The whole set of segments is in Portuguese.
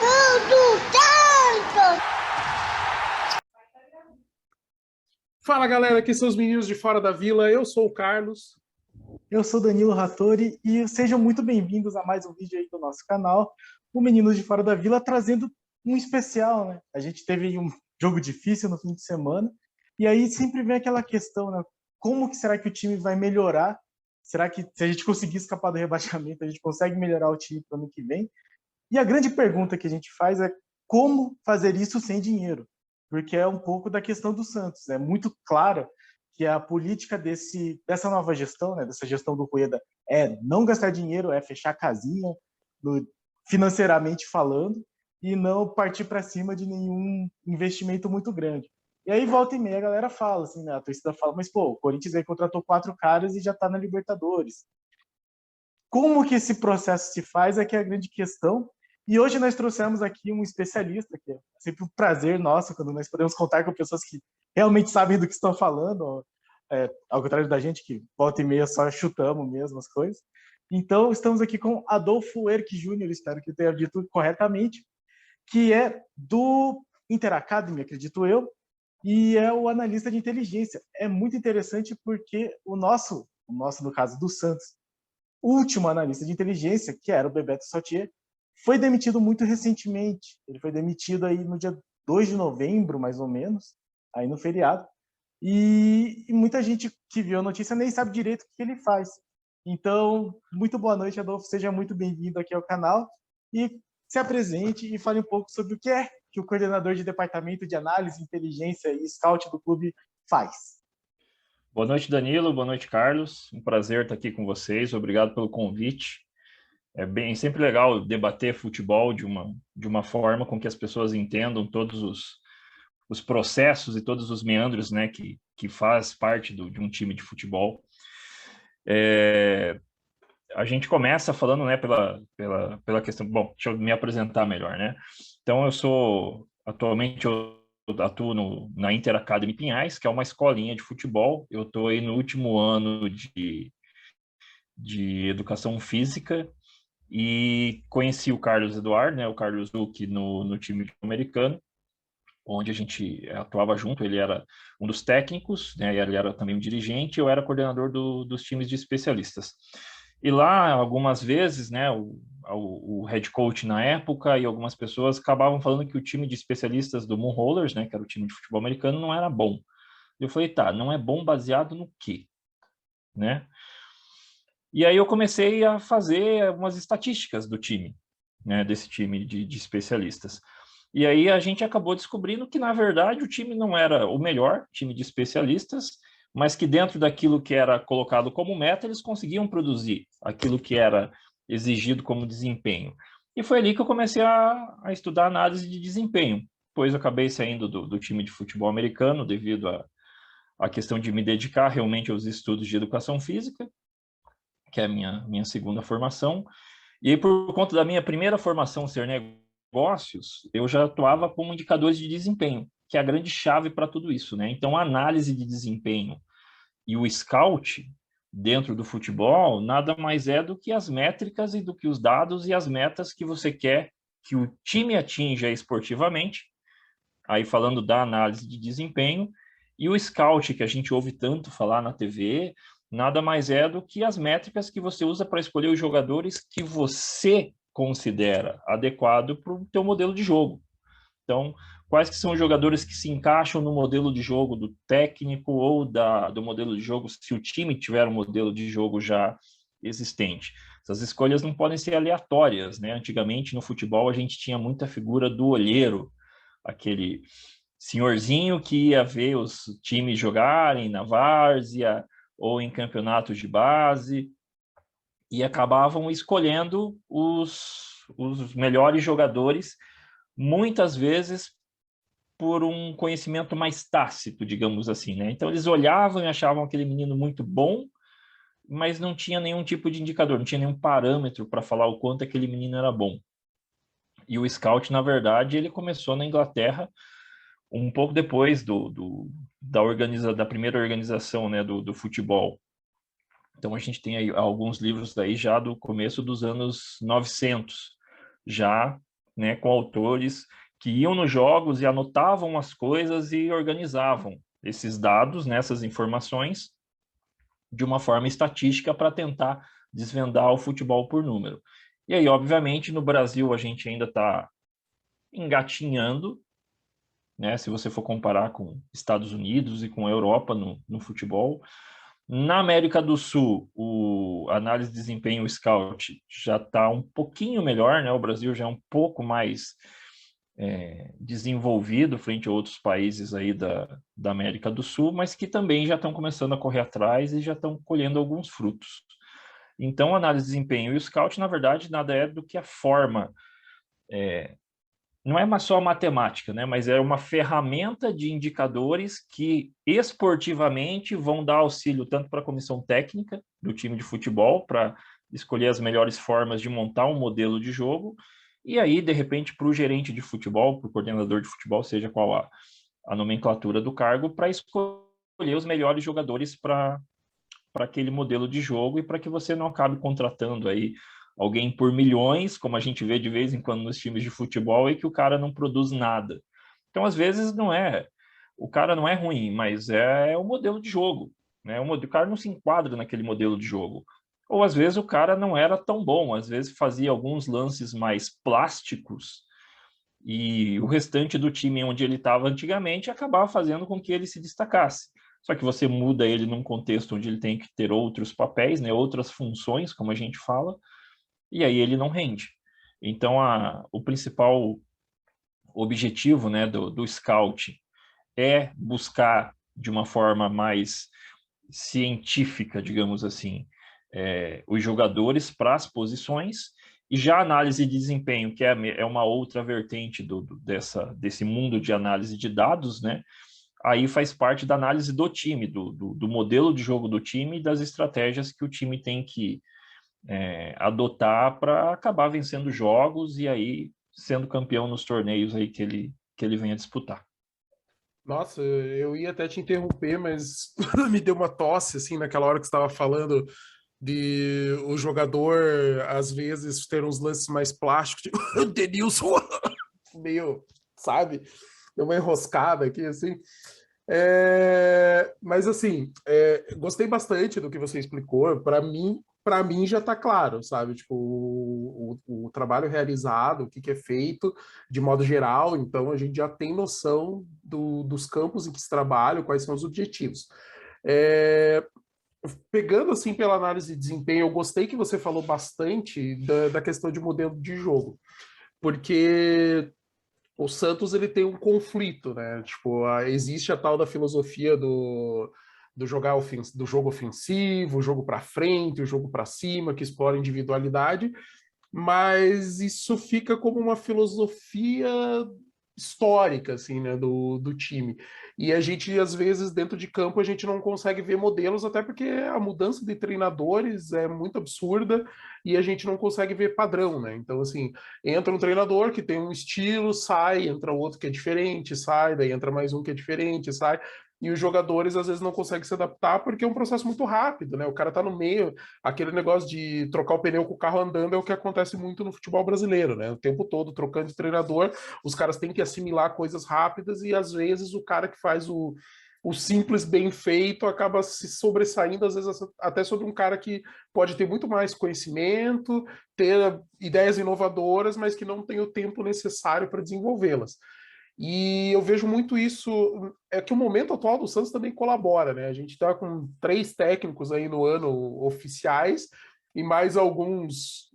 Tudo tanto! Fala galera, aqui são os meninos de Fora da Vila, eu sou o Carlos. Eu sou Danilo Rattori e sejam muito bem-vindos a mais um vídeo aí do nosso canal, o Meninos de Fora da Vila, trazendo um especial, né? A gente teve um jogo difícil no fim de semana e aí sempre vem aquela questão, né? Como que será que o time vai melhorar? Será que se a gente conseguir escapar do rebaixamento, a gente consegue melhorar o time para o ano que vem? E a grande pergunta que a gente faz é como fazer isso sem dinheiro? Porque é um pouco da questão do Santos. É muito clara que a política dessa nova gestão, né, dessa gestão do Rueda, é não gastar dinheiro, é fechar a casinha, financeiramente falando, e não partir para cima de nenhum investimento muito grande. E aí, volta e meia, a galera fala, assim, né, a torcida fala, mas, pô, o Corinthians aí contratou 4 caras e já está na Libertadores. Como que esse processo se faz é que é a grande questão. E hoje nós trouxemos aqui um especialista, que é sempre um prazer nosso quando nós podemos contar com pessoas que realmente sabem do que estão falando, ao contrário da gente que volta e meia só chutamos mesmo as coisas. Então, estamos aqui com Adolfo Erck Júnior, espero que eu tenha dito corretamente, que é do Inter Academy, acredito eu, e é o analista de inteligência. É muito interessante porque o nosso no caso do Santos, último analista de inteligência, que era o Bebeto Sautier, foi demitido muito recentemente. Ele foi demitido aí no dia 2 de novembro, mais ou menos, aí no feriado. E muita gente que viu a notícia nem sabe direito o que ele faz. Então, muito boa noite, Adolfo. Seja muito bem-vindo aqui ao canal. E se apresente e fale um pouco sobre o que é que o coordenador de departamento de análise, inteligência e scout do clube faz. Boa noite, Danilo. Boa noite, Carlos. Um prazer estar aqui com vocês. Obrigado pelo convite. É sempre legal debater futebol de uma forma com que as pessoas entendam todos os processos e todos os meandros, né, que faz parte de um time de futebol. A gente começa falando, né, pela questão... Bom, deixa eu me apresentar melhor, né? Então, atualmente, eu atuo na Inter Academy Pinhais, que é uma escolinha de futebol. Eu estou aí no último ano de educação física e conheci o Carlos Eduardo, né, o Carlos Duque, no time americano, onde a gente atuava junto. Ele era um dos técnicos, né, ele era também um dirigente, eu era coordenador dos times de especialistas. E lá, algumas vezes, né, o head coach na época e algumas pessoas acabavam falando que o time de especialistas do Moon Rollers, né, que era o time de futebol americano, não era bom. Eu falei, tá, não é bom baseado no quê? Né? E aí eu comecei a fazer algumas estatísticas do time, né, desse time de especialistas. E aí a gente acabou descobrindo que, na verdade, o time não era o melhor time de especialistas, mas que dentro daquilo que era colocado como meta, eles conseguiam produzir aquilo que era exigido como desempenho. E foi ali que eu comecei a estudar análise de desempenho. Depois eu acabei saindo do time de futebol americano devido à questão de me dedicar realmente aos estudos de educação física, que é a minha segunda formação. E aí, por conta da minha primeira formação ser negócios, eu já atuava como indicadores de desempenho, que é a grande chave para tudo isso, né? Então, a análise de desempenho e o scout dentro do futebol nada mais é do que as métricas e do que os dados e as metas que você quer que o time atinja esportivamente, aí falando da análise de desempenho, e o scout, que a gente ouve tanto falar na TV, nada mais é do que as métricas que você usa para escolher os jogadores que você considera adequado para o teu modelo de jogo. Então, quais que são os jogadores que se encaixam no modelo de jogo do técnico ou do modelo de jogo, se o time tiver um modelo de jogo já existente. Essas escolhas não podem ser aleatórias, né? Antigamente, no futebol, a gente tinha muita figura do olheiro, aquele senhorzinho que ia ver os times jogarem na várzea ou em campeonatos de base e acabavam escolhendo os melhores jogadores, muitas vezes por um conhecimento mais tácito, digamos assim, né? Então eles olhavam e achavam aquele menino muito bom, mas não tinha nenhum tipo de indicador, não tinha nenhum parâmetro para falar o quanto aquele menino era bom. E o scout, na verdade, ele começou na Inglaterra um pouco depois da primeira organização, né, do futebol. Então, a gente tem aí alguns livros daí já do começo dos anos 900, já né, com autores que iam nos jogos e anotavam as coisas e organizavam esses dados, né, essas informações, de uma forma estatística para tentar desvendar o futebol por número. E aí, obviamente, no Brasil a gente ainda está engatinhando, né, se você for comparar com Estados Unidos e com a Europa no futebol. Na América do Sul, a análise de desempenho, o Scout, já está um pouquinho melhor, né? O Brasil já é um pouco mais desenvolvido frente a outros países aí da América do Sul, mas que também já estão começando a correr atrás e já estão colhendo alguns frutos. Então, a análise de desempenho e o Scout, na verdade, nada é do que a forma... não é só a matemática, né? Mas é uma ferramenta de indicadores que esportivamente vão dar auxílio tanto para a comissão técnica do time de futebol, para escolher as melhores formas de montar um modelo de jogo, e aí, de repente, para o gerente de futebol, para o coordenador de futebol, seja qual a nomenclatura do cargo, para escolher os melhores jogadores para aquele modelo de jogo e para que você não acabe contratando aí alguém por milhões, como a gente vê de vez em quando nos times de futebol, e que o cara não produz nada. Então, às vezes, o cara não é ruim, mas é o modelo de jogo, né? O cara não se enquadra naquele modelo de jogo. Ou, às vezes, o cara não era tão bom, às vezes fazia alguns lances mais plásticos e o restante do time onde ele estava antigamente acabava fazendo com que ele se destacasse. Só que você muda ele num contexto onde ele tem que ter outros papéis, né? Outras funções, como a gente fala, e aí ele não rende. Então, o principal objetivo, né, do scout é buscar de uma forma mais científica, digamos assim, os jogadores para as posições, e já a análise de desempenho, que é uma outra vertente desse mundo de análise de dados, né, aí faz parte da análise do time, do modelo de jogo do time e das estratégias que o time tem que adotar para acabar vencendo jogos e aí sendo campeão nos torneios aí que ele venha disputar. Nossa, eu ia até te interromper, mas me deu uma tosse, assim, naquela hora que você estava falando de o jogador, às vezes, ter uns lances mais plásticos, tipo, o Denilson, meio, sabe? Deu uma enroscada aqui, assim. Mas, assim, gostei bastante do que você explicou. Para mim já está claro, sabe? Tipo, o trabalho realizado, o que é feito de modo geral, então a gente já tem noção dos campos em que se trabalha, quais são os objetivos. Pegando assim pela análise de desempenho, eu gostei que você falou bastante da questão de modelo de jogo, porque o Santos ele tem um conflito, né? Tipo, existe a tal da filosofia do jogo ofensivo, o jogo para frente, o jogo para cima, que explora individualidade, mas isso fica como uma filosofia histórica, assim, né, do time. E a gente, às vezes, dentro de campo, a gente não consegue ver modelos, até porque a mudança de treinadores é muito absurda e a gente não consegue ver padrão, né? Então, assim, entra um treinador que tem um estilo, sai, entra outro que é diferente, sai, daí entra mais um que é diferente, sai. E os jogadores às vezes não conseguem se adaptar porque é um processo muito rápido, né? O cara tá no meio, aquele negócio de trocar o pneu com o carro andando é o que acontece muito no futebol brasileiro, né? O tempo todo trocando de treinador, os caras têm que assimilar coisas rápidas e às vezes o cara que faz o simples bem feito acaba se sobressaindo, às vezes até sobre um cara que pode ter muito mais conhecimento, ter ideias inovadoras, mas que não tem o tempo necessário para desenvolvê-las. E eu vejo muito isso, é que o momento atual do Santos também colabora, né? A gente está com 3 técnicos aí no ano oficiais e mais alguns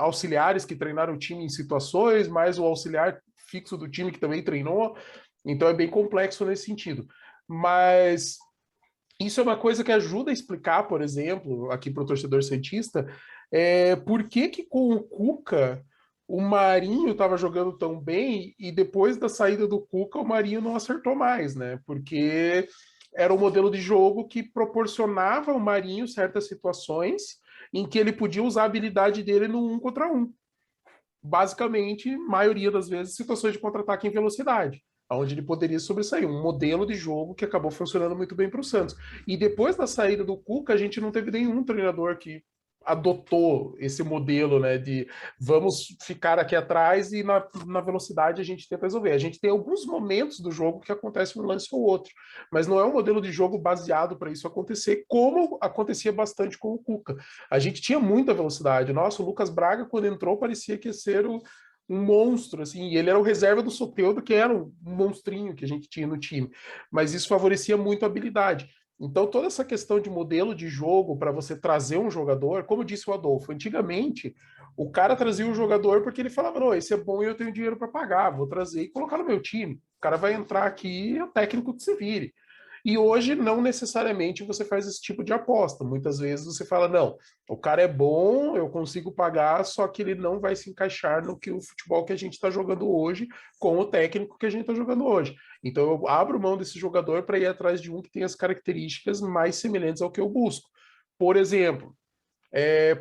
auxiliares que treinaram o time em situações, mais o auxiliar fixo do time que também treinou, então é bem complexo nesse sentido. Mas isso é uma coisa que ajuda a explicar, por exemplo, aqui para o torcedor santista, por que com o Cuca o Marinho estava jogando tão bem e depois da saída do Cuca o Marinho não acertou mais, né? Porque era um modelo de jogo que proporcionava ao Marinho certas situações em que ele podia usar a habilidade dele no 1 contra 1. Basicamente, maioria das vezes, situações de contra-ataque em velocidade, onde ele poderia sobressair. Um modelo de jogo que acabou funcionando muito bem para o Santos. E depois da saída do Cuca, a gente não teve nenhum treinador que adotou esse modelo, né, de vamos ficar aqui atrás e na velocidade a gente tenta resolver. A gente tem alguns momentos do jogo que acontece um lance ou outro, mas não é um modelo de jogo baseado para isso acontecer, como acontecia bastante com o Cuca. A gente tinha muita velocidade. Nossa, o Lucas Braga, quando entrou, parecia que ia ser um monstro, assim, e ele era o reserva do Soteldo, que era um monstrinho que a gente tinha no time, mas isso favorecia muito a habilidade. Então, toda essa questão de modelo de jogo para você trazer um jogador, como disse o Adolfo, antigamente o cara trazia um jogador porque ele falava: não, esse é bom e eu tenho dinheiro para pagar, vou trazer e colocar no meu time. O cara vai entrar aqui e é o técnico que se vire. E hoje, não necessariamente você faz esse tipo de aposta. Muitas vezes você fala: não, o cara é bom, eu consigo pagar, só que ele não vai se encaixar no que o futebol que a gente está jogando hoje, com o técnico que a gente está jogando hoje. Então eu abro mão desse jogador para ir atrás de um que tem as características mais semelhantes ao que eu busco. Por exemplo,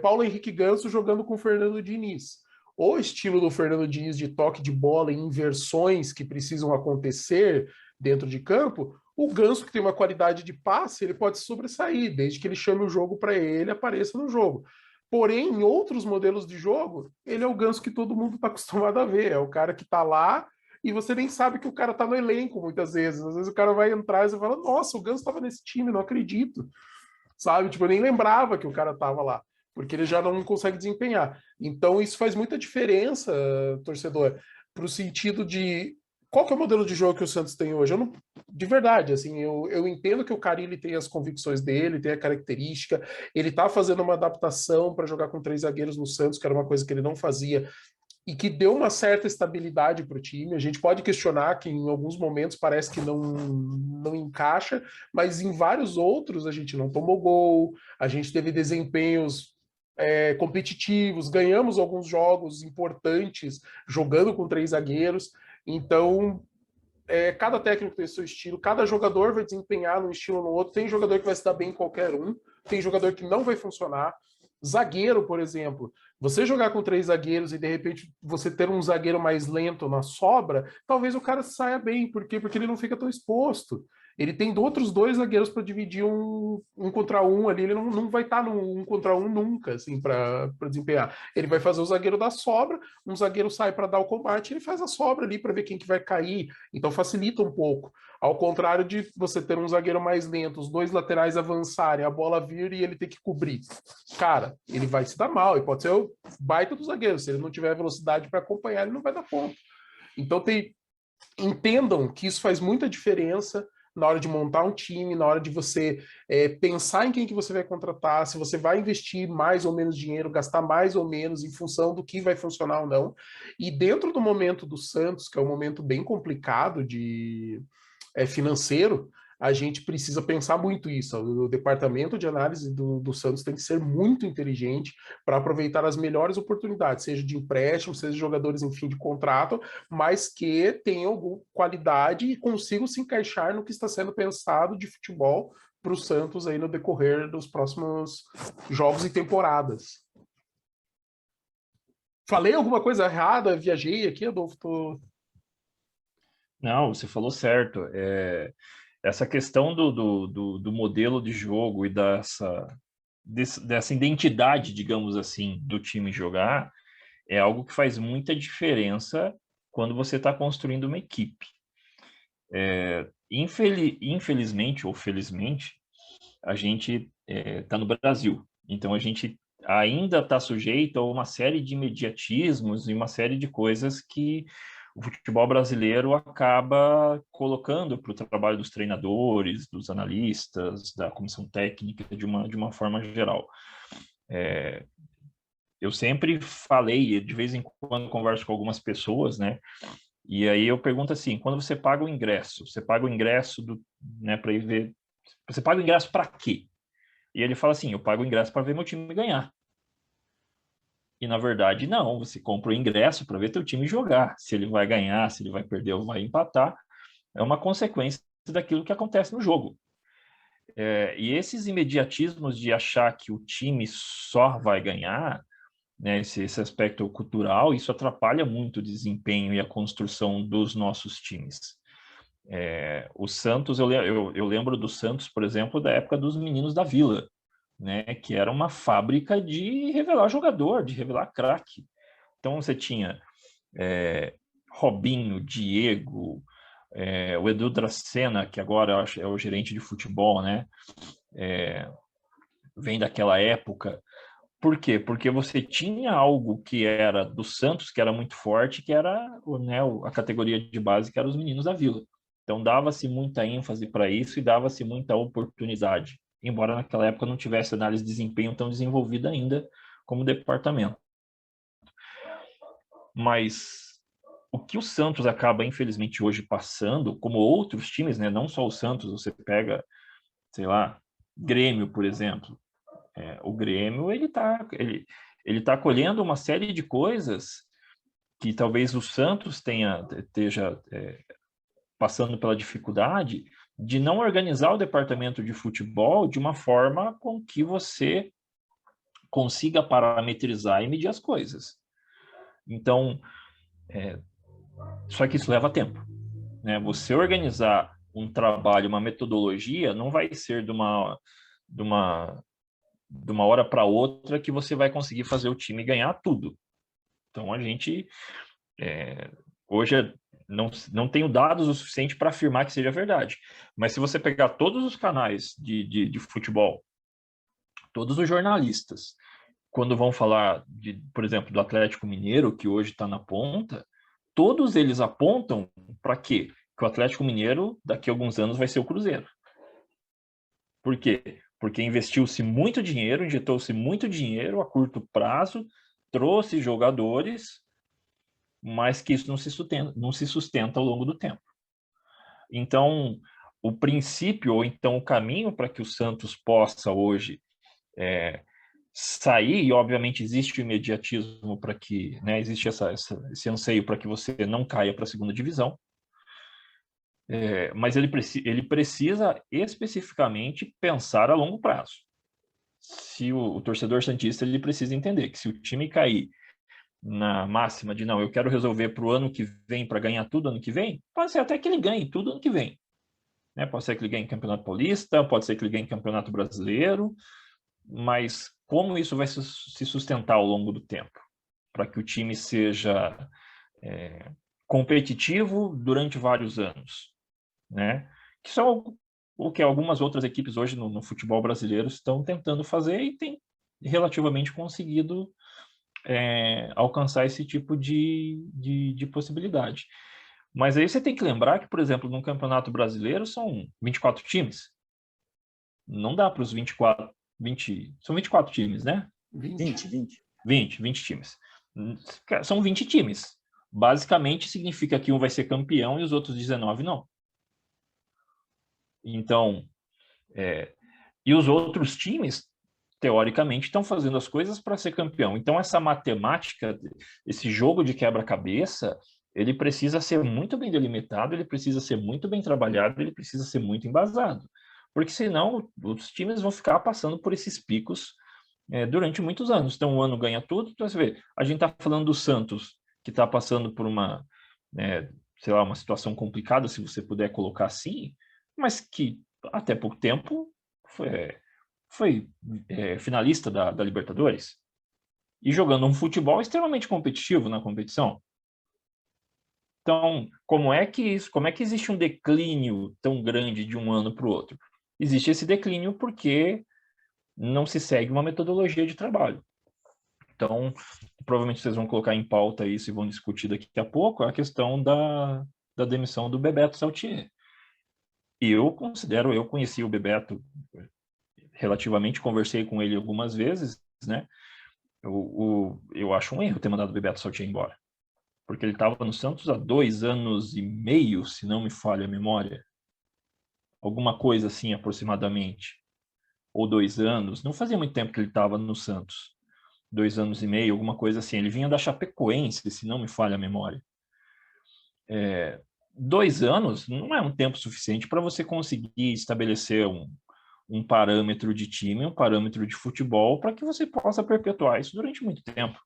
Paulo Henrique Ganso jogando com o Fernando Diniz. O estilo do Fernando Diniz de toque de bola em inversões que precisam acontecer dentro de campo, o Ganso, que tem uma qualidade de passe, ele pode sobressair, desde que ele chame o jogo para ele, apareça no jogo. Porém, em outros modelos de jogo, ele é o Ganso que todo mundo está acostumado a ver. É o cara que está lá e você nem sabe que o cara está no elenco, muitas vezes. Às vezes o cara vai entrar e você fala: nossa, o Ganso estava nesse time, não acredito. Sabe? Tipo, eu nem lembrava que o cara estava lá, porque ele já não consegue desempenhar. Então, isso faz muita diferença, torcedor, para o sentido de qual que é o modelo de jogo que o Santos tem hoje. Eu não, de verdade, assim, eu entendo que o Carille tem as convicções dele, tem a característica, ele está fazendo uma adaptação para jogar com 3 zagueiros no Santos, que era uma coisa que ele não fazia e que deu uma certa estabilidade para o time. A gente pode questionar que em alguns momentos parece que não encaixa, mas em vários outros a gente não tomou gol, a gente teve desempenhos competitivos, ganhamos alguns jogos importantes jogando com 3 zagueiros. Então, cada técnico tem seu estilo, cada jogador vai desempenhar num estilo ou no outro. Tem jogador que vai se dar bem em qualquer um, tem jogador que não vai funcionar. Zagueiro, por exemplo, você jogar com 3 zagueiros e de repente você ter um zagueiro mais lento na sobra, talvez o cara saia bem. Por quê? Porque ele não fica tão exposto. Ele tem outros 2 zagueiros para dividir um contra um ali, ele não vai estar no 1 contra 1 nunca, assim, para desempenhar. Ele vai fazer o zagueiro da sobra, um zagueiro sai para dar o combate, ele faz a sobra ali para ver quem que vai cair, então facilita um pouco. Ao contrário de você ter um zagueiro mais lento, os 2 laterais avançarem, a bola vir e ele ter que cobrir. Cara, ele vai se dar mal, e pode ser o baita do zagueiro, se ele não tiver velocidade para acompanhar, ele não vai dar ponto. Então entendam que isso faz muita diferença na hora de montar um time, na hora de você pensar em quem que você vai contratar, se você vai investir mais ou menos dinheiro, gastar mais ou menos em função do que vai funcionar ou não. E dentro do momento do Santos, que é um momento bem complicado de financeiro, a gente precisa pensar muito isso. O departamento de análise do Santos tem que ser muito inteligente para aproveitar as melhores oportunidades, seja de empréstimo, seja de jogadores em fim de contrato, mas que tenham alguma qualidade e consigam se encaixar no que está sendo pensado de futebol para o Santos aí no decorrer dos próximos jogos e temporadas. Falei alguma coisa errada? Viajei aqui, Adolfo? Não, você falou certo. Essa questão do modelo de jogo e dessa identidade, digamos assim, do time jogar, é algo que faz muita diferença quando você está construindo uma equipe. Infelizmente ou felizmente, a gente está no Brasil. Então, a gente ainda está sujeito a uma série de imediatismos e uma série de coisas que o futebol brasileiro acaba colocando para o trabalho dos treinadores, dos analistas, da comissão técnica, de uma forma geral. Eu sempre falei, de vez em quando converso com algumas pessoas, né? E aí eu pergunto assim, quando você paga o ingresso né, para ir ver, você paga o ingresso para quê? E ele fala assim, eu pago o ingresso para ver meu time ganhar. E, na verdade, não. Você compra o ingresso para ver teu time jogar. Se ele vai ganhar, se ele vai perder ou vai empatar, é uma consequência daquilo que acontece no jogo. E esses imediatismos de achar que o time só vai ganhar, né, esse aspecto cultural, isso atrapalha muito o desempenho e a construção dos nossos times. O Santos, eu lembro do Santos, por exemplo, da época dos meninos da Vila. né, que era uma fábrica de revelar jogador, de revelar craque. Então você tinha Robinho, Diego, o Edu Dracena, que agora eu acho é o gerente de futebol, né? Vem daquela época. Por quê? Porque você tinha algo que era do Santos, que era muito forte, que era, né, a categoria de base, que eram os meninos da Vila. Então dava-se muita ênfase para isso e dava-se muita oportunidade, embora naquela época não tivesse análise de desempenho tão desenvolvida ainda como departamento. Mas o que o Santos acaba, infelizmente, hoje passando, como outros times, né, não só o Santos, você pega, sei lá, Grêmio, por exemplo. O Grêmio, ele tá colhendo uma série de coisas que talvez o Santos esteja passando pela dificuldade de não organizar o departamento de futebol de uma forma com que você consiga parametrizar e medir as coisas. Então, só que isso leva tempo, né? Você organizar um trabalho, uma metodologia, não vai ser de uma hora para outra que você vai conseguir fazer o time ganhar tudo. Então, a gente hoje não tenho dados o suficiente para afirmar que seja verdade. Mas se você pegar todos os canais de futebol, todos os jornalistas, quando vão falar, por exemplo, do Atlético Mineiro, que hoje está na ponta, todos eles apontam para quê? Que o Atlético Mineiro, daqui a alguns anos, vai ser o Cruzeiro. Por quê? Porque investiu-se muito dinheiro, injetou-se muito dinheiro a curto prazo, trouxe jogadores, mas que isso não se sustenta ao longo do tempo. Então, o princípio, ou então o caminho para que o Santos possa hoje sair, e obviamente existe o imediatismo para que, né, existe esse anseio para que você não caia para a segunda divisão, mas ele precisa especificamente pensar a longo prazo. Se o torcedor santista ele precisa entender que se o time cair na máxima de não, eu quero resolver para o ano que vem, para ganhar tudo ano que vem, pode ser até que ele ganhe tudo ano que vem. Né? Pode ser que ele ganhe Campeonato Paulista, pode ser que ele ganhe Campeonato Brasileiro, mas como isso vai se sustentar ao longo do tempo? Para que o time seja competitivo durante vários anos. Né? Que são o que algumas outras equipes hoje no futebol brasileiro estão tentando fazer e têm relativamente conseguido alcançar esse tipo de possibilidade. Mas aí você tem que lembrar que, por exemplo, no Campeonato Brasileiro são 24 times. Não dá para os 24, 20... São 24 times, né? 20 times. São 20 times. Basicamente, significa que um vai ser campeão e os outros 19 não. Então, e os outros times, teoricamente, estão fazendo as coisas para ser campeão. Então, essa matemática, esse jogo de quebra-cabeça, ele precisa ser muito bem delimitado, ele precisa ser muito bem trabalhado, ele precisa ser muito embasado. Porque senão, os times vão ficar passando por esses picos durante muitos anos. Então, um ano ganha tudo. Então, você vê, a gente está falando do Santos, que está passando por uma, sei lá, uma situação complicada, se você puder colocar assim, mas que até pouco tempo foi finalista da Libertadores e jogando um futebol extremamente competitivo na competição. Então, como é que existe um declínio tão grande de um ano para o outro? Existe esse declínio porque não se segue uma metodologia de trabalho. Então, provavelmente vocês vão colocar em pauta isso e vão discutir daqui a pouco a questão da demissão do Bebeto Saltier. E eu conheci o Bebeto relativamente, conversei com ele algumas vezes, né? Eu acho um erro ter mandado o Bebeto Saltier embora. Porque ele estava no Santos há 2 anos e meio, se não me falha a memória. Alguma coisa assim, aproximadamente. Ou 2 anos. Não fazia muito tempo que ele estava no Santos. 2 anos e meio, alguma coisa assim. Ele vinha da Chapecoense, se não me falha a memória. 2 anos não é um tempo suficiente para você conseguir estabelecer um parâmetro de time, um parâmetro de futebol, para que você possa perpetuar isso durante muito tempo.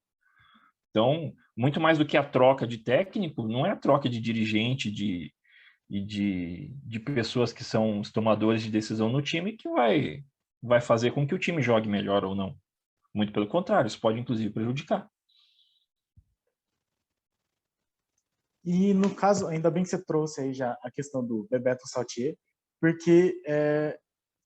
Então, muito mais do que a troca de técnico, não é a troca de dirigente e de pessoas que são os tomadores de decisão no time que vai vai fazer com que o time jogue melhor ou não. Muito pelo contrário, isso pode inclusive prejudicar. E no caso, ainda bem que você trouxe aí já a questão do Bebeto Saltier, porque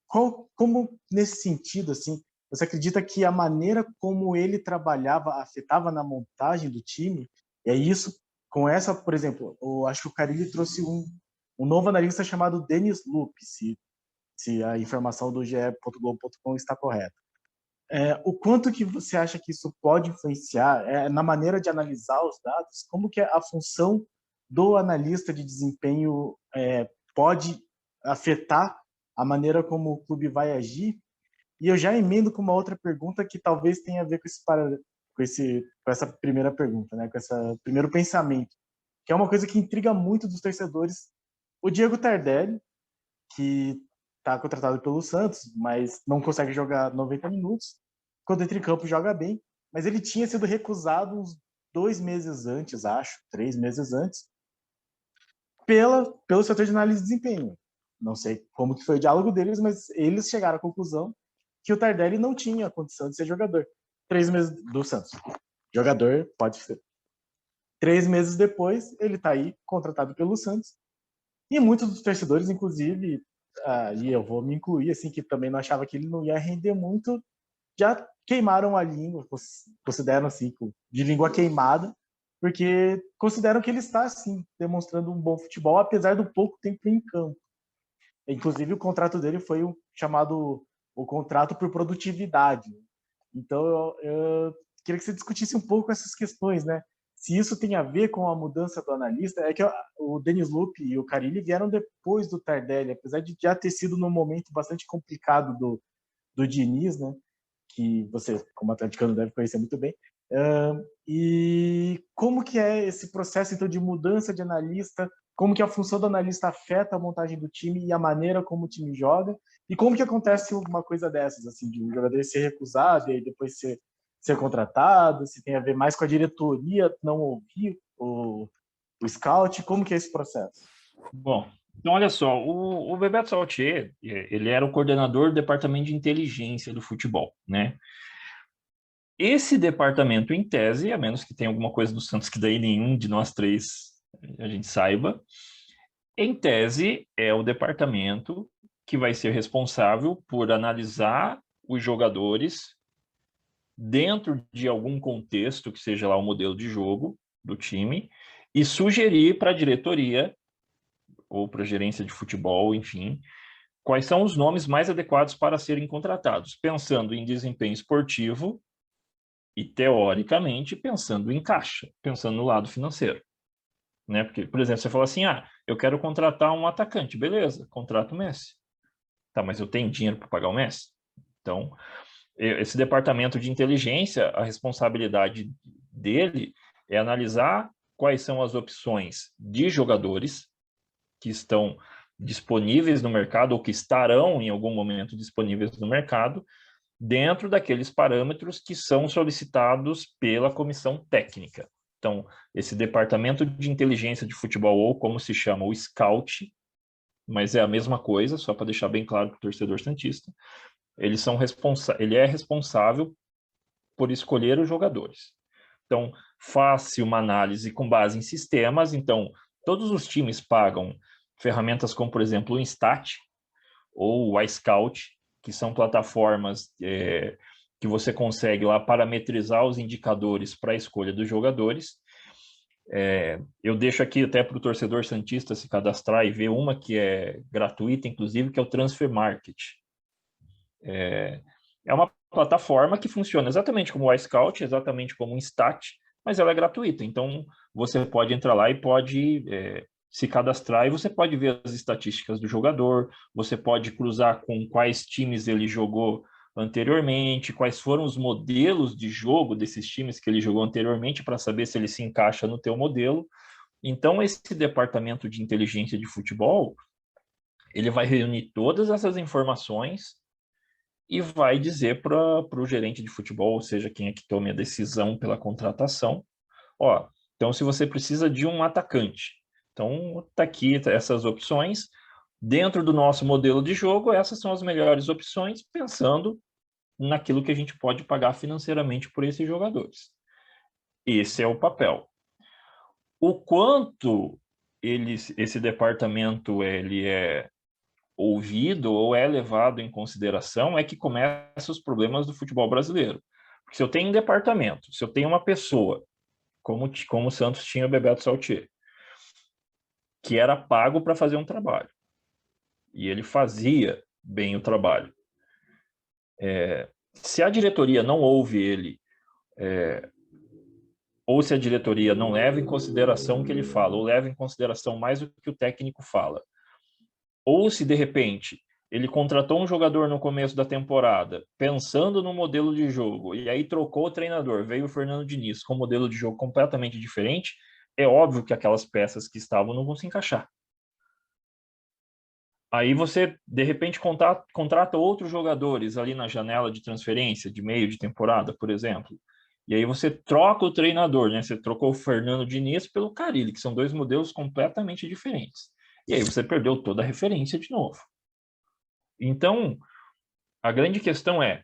como nesse sentido, assim, você acredita que a maneira como ele trabalhava afetava na montagem do time? E é isso, com essa, por exemplo, eu acho que o Carille trouxe um novo analista chamado Denis Lupe, se a informação do ge.globo.com está correta. O quanto que você acha que isso pode influenciar na maneira de analisar os dados? Como que a função do analista de desempenho pode afetar a maneira como o clube vai agir? E eu já emendo com uma outra pergunta que talvez tenha a ver com essa primeira pergunta, né? Com esse primeiro pensamento, que é uma coisa que intriga muito dos torcedores. O Diego Tardelli, que está contratado pelo Santos, mas não consegue jogar 90 minutos. Quando entra em campo, joga bem, mas ele tinha sido recusado uns 2 meses antes, acho, 3 meses antes, pelo setor de análise de desempenho. Não sei como que foi o diálogo deles, mas eles chegaram à conclusão que o Tardelli não tinha a condição de ser jogador. 3 meses do Santos. Jogador pode ser. 3 meses depois, ele está aí, contratado pelo Santos. E muitos dos torcedores, inclusive, e eu vou me incluir, assim, que também não achava que ele não ia render muito, já queimaram a língua, consideram assim, de língua queimada, porque consideram que ele está, assim, demonstrando um bom futebol, apesar do pouco tempo em campo. Inclusive, o contrato dele foi chamado o contrato por produtividade. Então, eu queria que você discutisse um pouco essas questões, né? Se isso tem a ver com a mudança do analista, é que o Denis Lupe e o Carille vieram depois do Tardelli, apesar de já ter sido num momento bastante complicado do Diniz, né? Que você, como atleticano, deve conhecer muito bem. E como que é esse processo, então, de mudança de analista? Como que a função do analista afeta a montagem do time e a maneira como o time joga? E como que acontece alguma coisa dessas, assim, de um jogador ser recusado e aí depois ser contratado? Se tem a ver mais com a diretoria não ouvir o scout? Como que é esse processo? Bom, então olha só, o Bebeto Saltier, ele era o coordenador do departamento de inteligência do futebol, né? Esse departamento, em tese, a menos que tenha alguma coisa do Santos que daí nenhum de nós três a gente saiba, em tese é o departamento que vai ser responsável por analisar os jogadores dentro de algum contexto, que seja lá o modelo de jogo do time, e sugerir para a diretoria ou para a gerência de futebol, enfim, quais são os nomes mais adequados para serem contratados, pensando em desempenho esportivo e, teoricamente, pensando em caixa, pensando no lado financeiro. Né? Porque, por exemplo, você fala assim, eu quero contratar um atacante, beleza, contrata o Messi. Tá, mas eu tenho dinheiro para pagar o Messi? Então, esse departamento de inteligência, a responsabilidade dele é analisar quais são as opções de jogadores que estão disponíveis no mercado ou que estarão em algum momento disponíveis no mercado, dentro daqueles parâmetros que são solicitados pela comissão técnica. Então, esse departamento de inteligência de futebol, ou como se chama, o scout, mas é a mesma coisa, só para deixar bem claro para o torcedor santista, ele é responsável por escolher os jogadores. Então, faz-se uma análise com base em sistemas. Então, todos os times pagam ferramentas como, por exemplo, o Instat ou o iScout, que são plataformas que você consegue lá parametrizar os indicadores para a escolha dos jogadores. Eu deixo aqui até para o torcedor santista se cadastrar e ver uma que é gratuita, inclusive, que é o Transfer Market. É uma plataforma que funciona exatamente como o iScout, exatamente como o Instat, mas ela é gratuita. Então, você pode entrar lá e pode se cadastrar e você pode ver as estatísticas do jogador, você pode cruzar com quais times ele jogou anteriormente, quais foram os modelos de jogo desses times que ele jogou anteriormente para saber se ele se encaixa no teu modelo. Então, esse departamento de inteligência de futebol, ele vai reunir todas essas informações e vai dizer para o gerente de futebol, ou seja, quem é que tome a decisão pela contratação, então se você precisa de um atacante, então tá aqui essas opções, Dentro do nosso modelo de jogo, essas são as melhores opções, pensando naquilo que a gente pode pagar financeiramente por esses jogadores. Esse é o papel. O quanto esse departamento ele é ouvido ou é levado em consideração é que começam os problemas do futebol brasileiro. Porque se eu tenho um departamento, se eu tenho uma pessoa, como o Santos tinha o Bebeto Saltier, que era pago para fazer um trabalho, e ele fazia bem o trabalho. Se a diretoria não ouve ele, ou se a diretoria não leva em consideração o que ele fala, ou leva em consideração mais o que o técnico fala, ou se de repente ele contratou um jogador no começo da temporada, pensando no modelo de jogo, e aí trocou o treinador, veio o Fernando Diniz com um modelo de jogo completamente diferente, é óbvio que aquelas peças que estavam não vão se encaixar. Aí você, de repente, contrata outros jogadores ali na janela de transferência, de meio de temporada, por exemplo. E aí você troca o treinador, né? Você trocou o Fernando Diniz pelo Carille, que são dois modelos completamente diferentes. E aí você perdeu toda a referência de novo. Então, a grande questão é,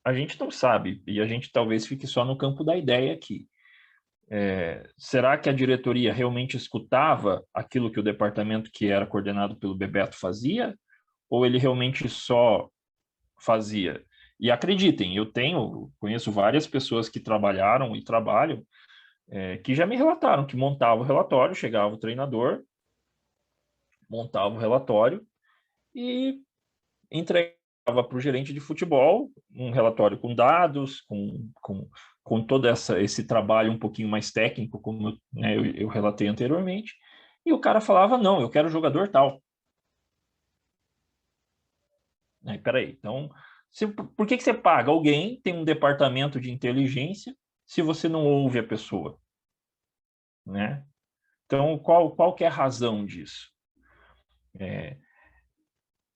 a gente não sabe, e a gente talvez fique só no campo da ideia aqui. Será que a diretoria realmente escutava aquilo que o departamento que era coordenado pelo Bebeto fazia? Ou ele realmente só fazia? E acreditem, conheço várias pessoas que trabalharam e trabalham, que já me relataram que montava o relatório, chegava o treinador, montava o relatório e entregava para o gerente de futebol um relatório com dados, com todo esse trabalho um pouquinho mais técnico, como né, eu relatei anteriormente, e o cara falava, não, eu quero jogador tal. Peraí, então, por que você paga? Alguém tem um departamento de inteligência se você não ouve a pessoa, né? Então, qual que é a razão disso?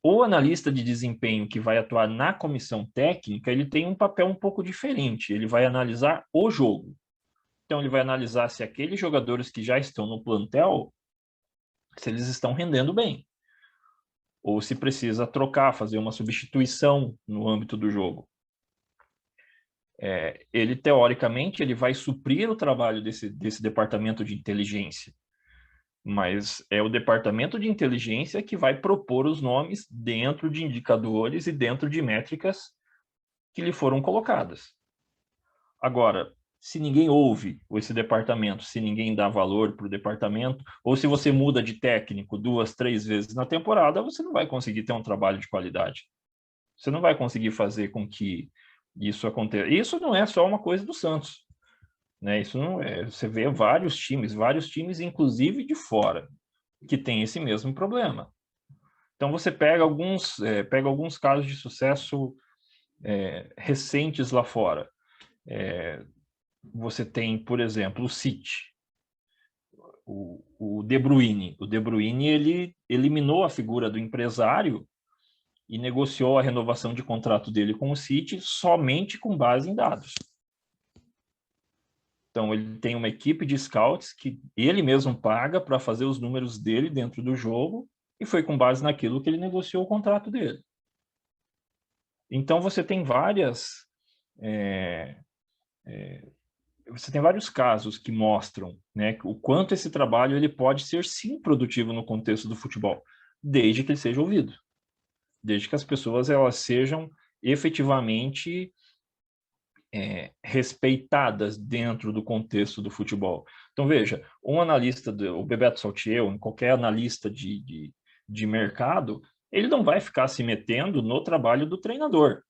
O analista de desempenho que vai atuar na comissão técnica, ele tem um papel um pouco diferente. Ele vai analisar o jogo. Então, ele vai analisar se aqueles jogadores que já estão no plantel, se eles estão rendendo bem. Ou se precisa trocar, fazer uma substituição no âmbito do jogo. Ele, teoricamente, ele vai suprir o trabalho desse departamento de inteligência. Mas é o departamento de inteligência que vai propor os nomes dentro de indicadores e dentro de métricas que lhe foram colocadas. Agora, se ninguém ouve esse departamento, se ninguém dá valor para o departamento, ou se você muda de técnico 2, 3 vezes na temporada, você não vai conseguir ter um trabalho de qualidade. Você não vai conseguir fazer com que isso aconteça. Isso não é só uma coisa do Santos. Né? Isso não é. Você vê vários times, inclusive de fora, que tem esse mesmo problema. Então você pega alguns casos de sucesso recentes lá fora. Você tem, por exemplo, o City, o De Bruyne. O De Bruyne ele eliminou a figura do empresário e negociou a renovação de contrato dele com o City somente com base em dados. Então, ele tem uma equipe de scouts que ele mesmo paga para fazer os números dele dentro do jogo e foi com base naquilo que ele negociou o contrato dele. Então, você tem vários casos que mostram, né, o quanto esse trabalho ele pode ser, sim, produtivo no contexto do futebol, desde que ele seja ouvido. Desde que as pessoas elas sejam efetivamente respeitadas dentro do contexto do futebol. Então, veja, um analista, o Bebeto Saltiel, qualquer analista de mercado, ele não vai ficar se metendo no trabalho do treinador.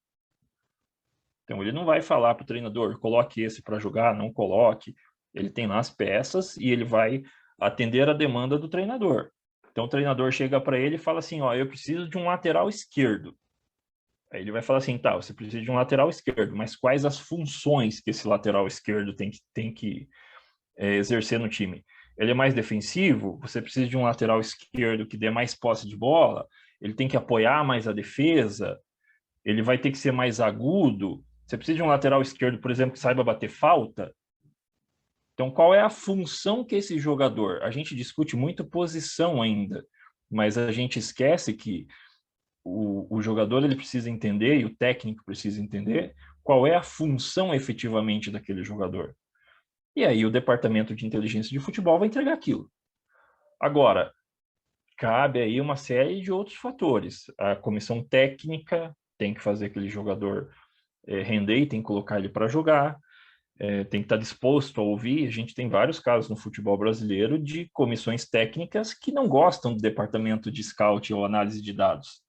Então, ele não vai falar para o treinador, coloque esse para jogar, não coloque. Ele tem lá as peças e ele vai atender a demanda do treinador. Então, o treinador chega para ele e fala assim, ó, eu preciso de um lateral esquerdo. Aí ele vai falar assim, tá, você precisa de um lateral esquerdo, mas quais as funções que esse lateral esquerdo tem que exercer no time? Ele é mais defensivo? Você precisa de um lateral esquerdo que dê mais posse de bola? Ele tem que apoiar mais a defesa? Ele vai ter que ser mais agudo? Você precisa de um lateral esquerdo, por exemplo, que saiba bater falta? Então, qual é a função que esse jogador... A gente discute muito posição ainda. mas a gente esquece que o jogador ele precisa entender, e o técnico precisa entender, qual é a função efetivamente daquele jogador. E aí o departamento de inteligência de futebol vai entregar aquilo. Agora, cabe aí uma série de outros fatores. A comissão técnica tem que fazer aquele jogador render e tem que colocar ele para jogar, tem que estar disposto a ouvir. A gente tem vários casos no futebol brasileiro de comissões técnicas que não gostam do departamento de scout ou análise de dados,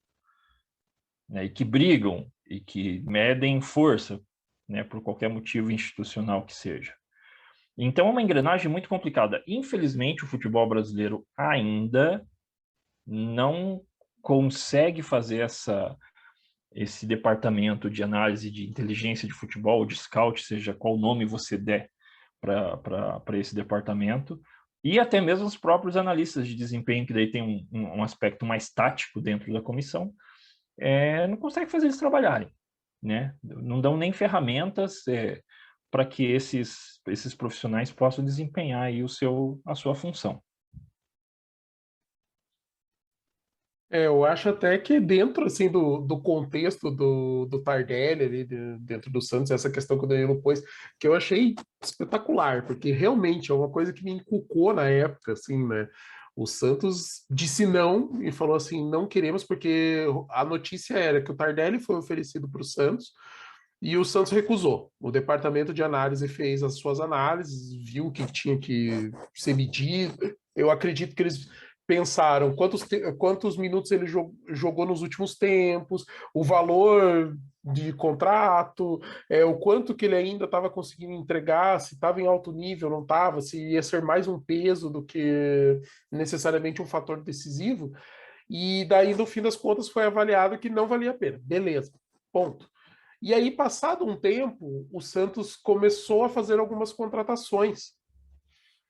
né, e que brigam e que medem força, né, por qualquer motivo institucional que seja. Então é uma engrenagem muito complicada. Infelizmente, o futebol brasileiro ainda não consegue fazer esse departamento de análise de inteligência de futebol, de scout, seja qual nome você der para esse departamento, e até mesmo os próprios analistas de desempenho, que daí tem um aspecto mais tático dentro da comissão, não consegue fazer eles trabalharem, né? Não dão nem ferramentas para que esses profissionais possam desempenhar aí a sua função. Eu acho até que dentro assim, do contexto do Tardelli, ali, dentro do Santos, essa questão que o Danilo pôs, que eu achei espetacular, porque realmente é uma coisa que me inculcou na época, assim, né? O Santos disse não e falou assim, não queremos, porque a notícia era que o Tardelli foi oferecido para o Santos e o Santos recusou. O departamento de análise fez as suas análises, viu que tinha que ser medido. Eu acredito que eles pensaram quantos minutos ele jogou nos últimos tempos, o valor de contrato, o quanto que ele ainda estava conseguindo entregar, se estava em alto nível, não estava, se ia ser mais um peso do que necessariamente um fator decisivo. E daí, no fim das contas, foi avaliado que não valia a pena. Beleza, ponto. E aí, passado um tempo, o Santos começou a fazer algumas contratações.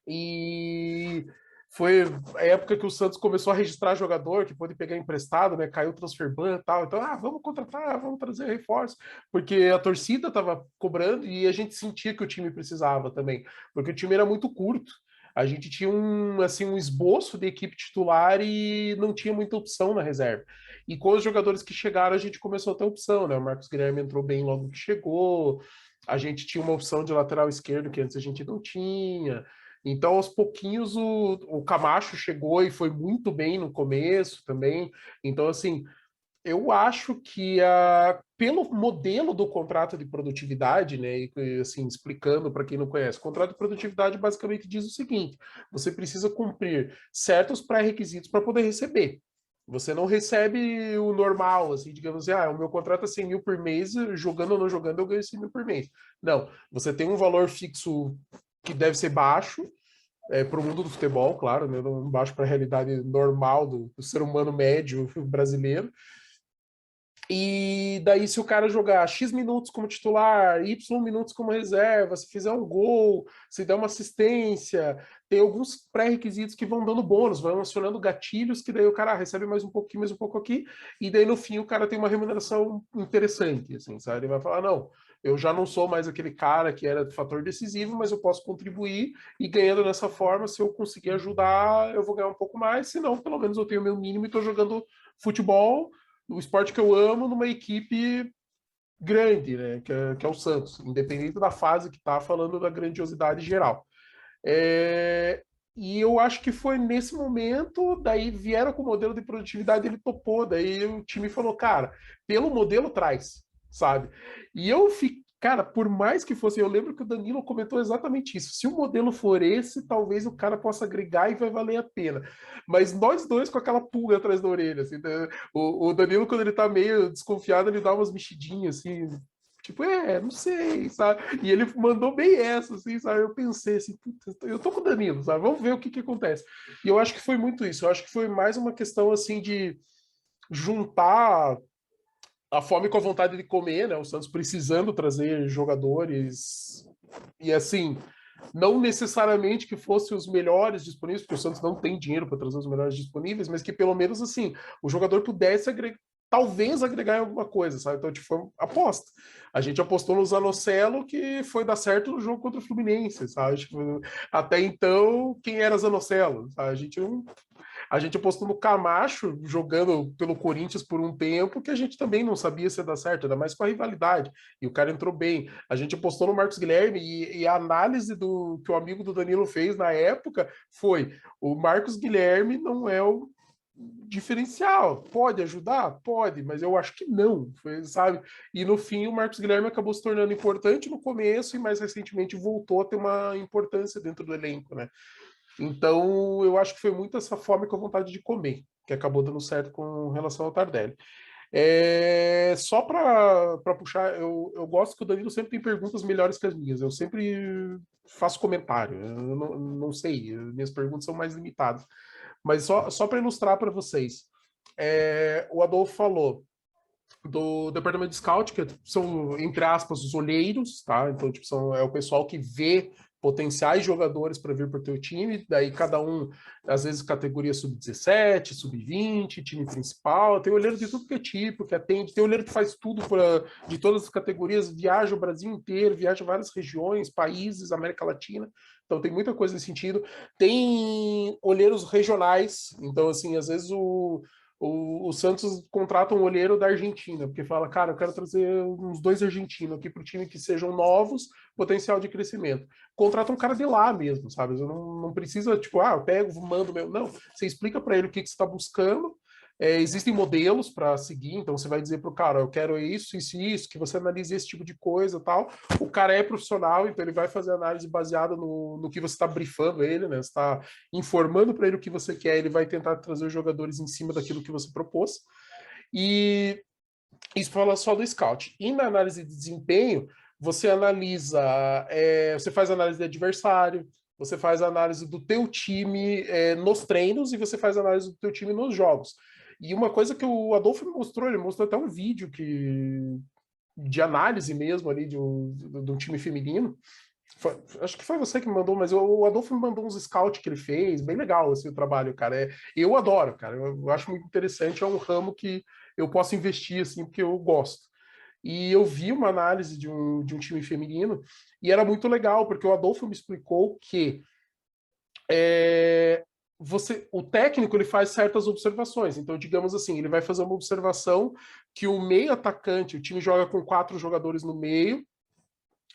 E foi a época que o Santos começou a registrar jogador que pôde pegar emprestado, né? Caiu o transfer ban e tal. Então, vamos contratar, vamos trazer reforço, porque a torcida estava cobrando e a gente sentia que o time precisava também, porque o time era muito curto. A gente tinha um esboço de equipe titular e não tinha muita opção na reserva. E com os jogadores que chegaram, a gente começou a ter opção, né? O Marcos Guilherme entrou bem logo que chegou, a gente tinha uma opção de lateral esquerdo que antes a gente não tinha. Então, aos pouquinhos, o Camacho chegou e foi muito bem no começo também. Então, assim, eu acho que pelo modelo do contrato de produtividade, né, e assim, explicando para quem não conhece, o contrato de produtividade basicamente diz o seguinte: você precisa cumprir certos pré-requisitos para poder receber. Você não recebe o normal, assim, digamos assim, o meu contrato é 100 mil por mês, jogando ou não jogando, eu ganho 100 mil por mês. Não, você tem um valor fixo que deve ser baixo, para o mundo do futebol, claro, né, não baixo para a realidade normal do ser humano médio brasileiro. E daí, se o cara jogar X minutos como titular, Y minutos como reserva, se fizer um gol, se der uma assistência, tem alguns pré-requisitos que vão dando bônus, vão acionando gatilhos, que daí o cara recebe mais um pouquinho, mais um pouco aqui, e daí no fim o cara tem uma remuneração interessante, assim, sabe? Ele vai falar, não, eu já não sou mais aquele cara que era fator decisivo, mas eu posso contribuir, e ganhando dessa forma, se eu conseguir ajudar, eu vou ganhar um pouco mais, senão pelo menos eu tenho o meu mínimo e estou jogando futebol, o esporte que eu amo, numa equipe grande, né, que é o Santos, independente da fase que está, falando da grandiosidade geral. E eu acho que foi nesse momento, daí vieram com o modelo de produtividade, ele topou, daí o time falou, cara, pelo modelo traz, sabe? E eu fiquei, cara, por mais que fosse, eu lembro que o Danilo comentou exatamente isso. Se o modelo for esse, talvez o cara possa agregar e vai valer a pena. Mas nós dois com aquela pulga atrás da orelha, assim, né? O Danilo, quando ele tá meio desconfiado, ele dá umas mexidinhas, assim, tipo, não sei, sabe? E ele mandou bem essa, assim, sabe? Eu pensei assim, eu tô com o Danilo, sabe? Vamos ver o que acontece. E eu acho que foi muito isso. Eu acho que foi mais uma questão, assim, de juntar a fome com a vontade de comer, né? O Santos precisando trazer jogadores e assim, não necessariamente que fossem os melhores disponíveis, porque o Santos não tem dinheiro para trazer os melhores disponíveis, mas que pelo menos assim, o jogador pudesse talvez agregar em alguma coisa, sabe? Então, tipo, foi uma aposta. A gente apostou no Zanocelo, que foi dar certo no jogo contra o Fluminense, sabe? Tipo, até então, quem era Zanocelo? Sabe? A gente apostou no Camacho jogando pelo Corinthians por um tempo, que a gente também não sabia se ia dar certo, ainda mais com a rivalidade. E o cara entrou bem. A gente apostou no Marcos Guilherme e a análise que o amigo do Danilo fez na época foi: o Marcos Guilherme não é o diferencial. Pode ajudar? Pode, mas eu acho que não, sabe? E no fim o Marcos Guilherme acabou se tornando importante no começo e mais recentemente voltou a ter uma importância dentro do elenco, né? Então eu acho que foi muito essa fome com a vontade de comer que acabou dando certo com relação ao Tardelli. Só para puxar, eu gosto que o Danilo sempre tem perguntas melhores que as minhas. Eu sempre faço comentário. Eu não sei, minhas perguntas são mais limitadas. Mas só para ilustrar para vocês, o Adolfo falou do departamento de scout, que são, entre aspas, os olheiros, tá? Então, tipo, é o pessoal que vê potenciais jogadores para vir para o teu time, daí cada um, às vezes, categoria sub-17, sub-20, time principal, tem olheiro de tudo que é tipo, que atende, tem olheiro que faz tudo de todas as categorias, viaja o Brasil inteiro, viaja várias regiões, países, América Latina, então tem muita coisa nesse sentido. Tem olheiros regionais, então, assim, às vezes o Santos contrata um olheiro da Argentina, porque fala, cara, eu quero trazer uns 2 argentinos aqui para o time que sejam novos, potencial de crescimento. Contrata um cara de lá mesmo, sabe? Eu não precisa, tipo, eu pego, mando meu. Não, você explica para ele o que você está buscando. Existem modelos para seguir, então você vai dizer para o cara, eu quero isso, isso e isso, que você analise esse tipo de coisa tal. O cara é profissional, então ele vai fazer análise baseada no que você está brifando ele, né? Você está informando para ele o que você quer, ele vai tentar trazer os jogadores em cima daquilo que você propôs. E isso fala só do scout. E na análise de desempenho, você analisa, você faz análise de adversário, você faz análise do teu time nos treinos e você faz análise do teu time nos jogos. E uma coisa que o Adolfo me mostrou, ele mostrou até um vídeo de análise mesmo ali de um time feminino. Acho que foi você que me mandou, mas o Adolfo me mandou uns scouts que ele fez, bem legal assim, o trabalho, cara. Eu adoro, cara. Eu acho muito interessante, é um ramo que eu posso investir, assim, porque eu gosto. E eu vi uma análise de um time feminino e era muito legal, porque o Adolfo me explicou que o técnico ele faz certas observações. Então, digamos assim, ele vai fazer uma observação que o meio atacante, o time joga com 4 jogadores no meio,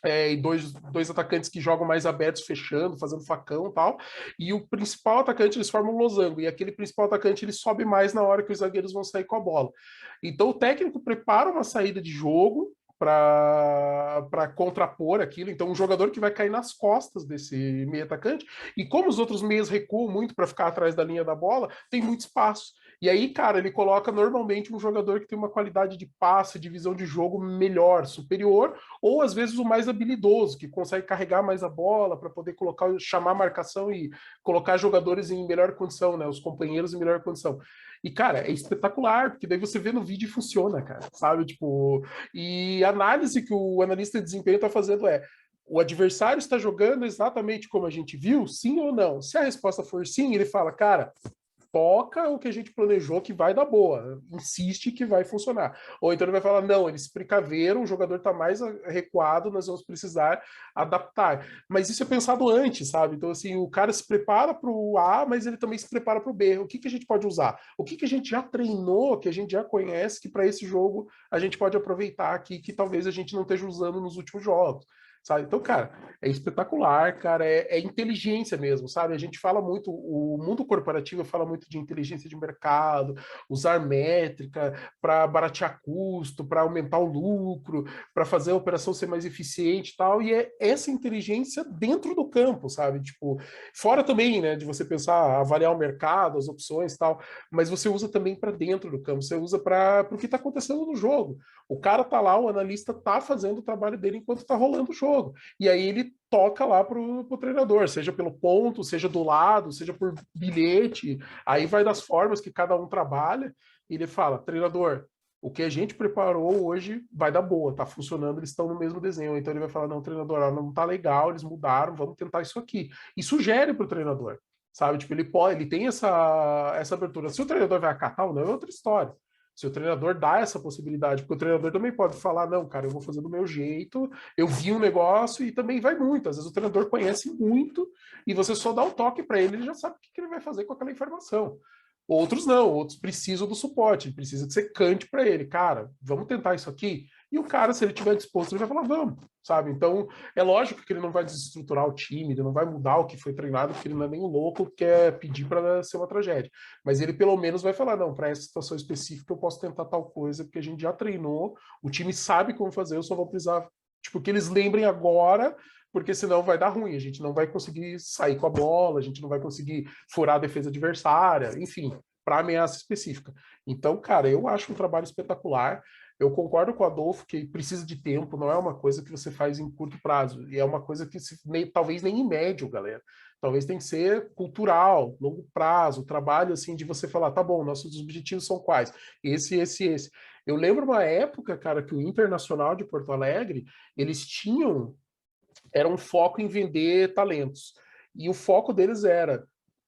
e dois atacantes que jogam mais abertos, fechando, fazendo facão e tal, e o principal atacante, eles formam um losango, e aquele principal atacante, ele sobe mais na hora que os zagueiros vão sair com a bola. Então o técnico prepara uma saída de jogo para contrapor aquilo, então um jogador que vai cair nas costas desse meio atacante, e como os outros meios recuam muito para ficar atrás da linha da bola, tem muito espaço. E aí, cara, ele coloca normalmente um jogador que tem uma qualidade de passe, de visão de jogo melhor, superior, ou às vezes o mais habilidoso, que consegue carregar mais a bola para poder chamar a marcação e colocar jogadores em melhor condição, né? Os companheiros em melhor condição. E, cara, é espetacular, porque daí você vê no vídeo e funciona, cara, sabe? Tipo, e a análise que o analista de desempenho está fazendo o adversário está jogando exatamente como a gente viu, sim ou não? Se a resposta for sim, ele fala, cara, toca o que a gente planejou que vai dar boa, insiste que vai funcionar. Ou então ele vai falar, não, eles se precaveram, o jogador está mais recuado, nós vamos precisar adaptar. Mas isso é pensado antes, sabe? Então, assim, o cara se prepara para o A, mas ele também se prepara para o B. O que a gente pode usar? O que a gente já treinou, que a gente já conhece, que para esse jogo a gente pode aproveitar aqui, que talvez a gente não esteja usando nos últimos jogos. Sabe? Então, cara, é espetacular, cara, é inteligência mesmo, sabe? A gente fala muito, o mundo corporativo fala muito de inteligência de mercado, usar métrica para baratear custo, para aumentar o lucro, para fazer a operação ser mais eficiente e tal, e é essa inteligência dentro do campo, sabe? Tipo, fora também, né, de você pensar, avaliar o mercado, as opções e tal, mas você usa também para dentro do campo, você usa para o que está acontecendo no jogo. O cara tá lá, o analista tá fazendo o trabalho dele enquanto tá rolando o jogo. E aí ele toca lá pro treinador, seja pelo ponto, seja do lado, seja por bilhete. Aí vai das formas que cada um trabalha. E ele fala, treinador, o que a gente preparou hoje vai dar boa, tá funcionando, eles estão no mesmo desenho. Então ele vai falar, não, treinador, não tá legal, eles mudaram, vamos tentar isso aqui. E sugere pro treinador, sabe? Tipo, ele tem essa abertura. Se o treinador vai acatar ou não, é outra história. Se o treinador dá essa possibilidade, porque o treinador também pode falar, não, cara, eu vou fazer do meu jeito, eu vi um negócio e também vai muito. Às vezes o treinador conhece muito e você só dá um toque para ele, ele já sabe o que ele vai fazer com aquela informação. Outros não, outros precisam do suporte, precisa que você cante para ele, cara, vamos tentar isso aqui. E o cara, se ele estiver disposto, ele vai falar, vamos, sabe? Então, é lógico que ele não vai desestruturar o time, ele não vai mudar o que foi treinado, porque ele não é nem o louco que quer pedir para ser uma tragédia. Mas ele, pelo menos, vai falar, não, para essa situação específica eu posso tentar tal coisa, porque a gente já treinou, o time sabe como fazer, eu só vou precisar, tipo, que eles lembrem agora, porque senão vai dar ruim, a gente não vai conseguir sair com a bola, a gente não vai conseguir furar a defesa adversária, enfim, para ameaça específica. Então, cara, eu acho um trabalho espetacular. Eu concordo com o Adolfo que precisa de tempo, não é uma coisa que você faz em curto prazo, e é uma coisa que talvez nem em médio, galera. Talvez tem que ser cultural, longo prazo, trabalho assim de você falar, tá bom, nossos objetivos são quais? Esse. Eu lembro uma época, cara, que o Internacional de Porto Alegre, eles tinham, era um foco em vender talentos. E o foco deles era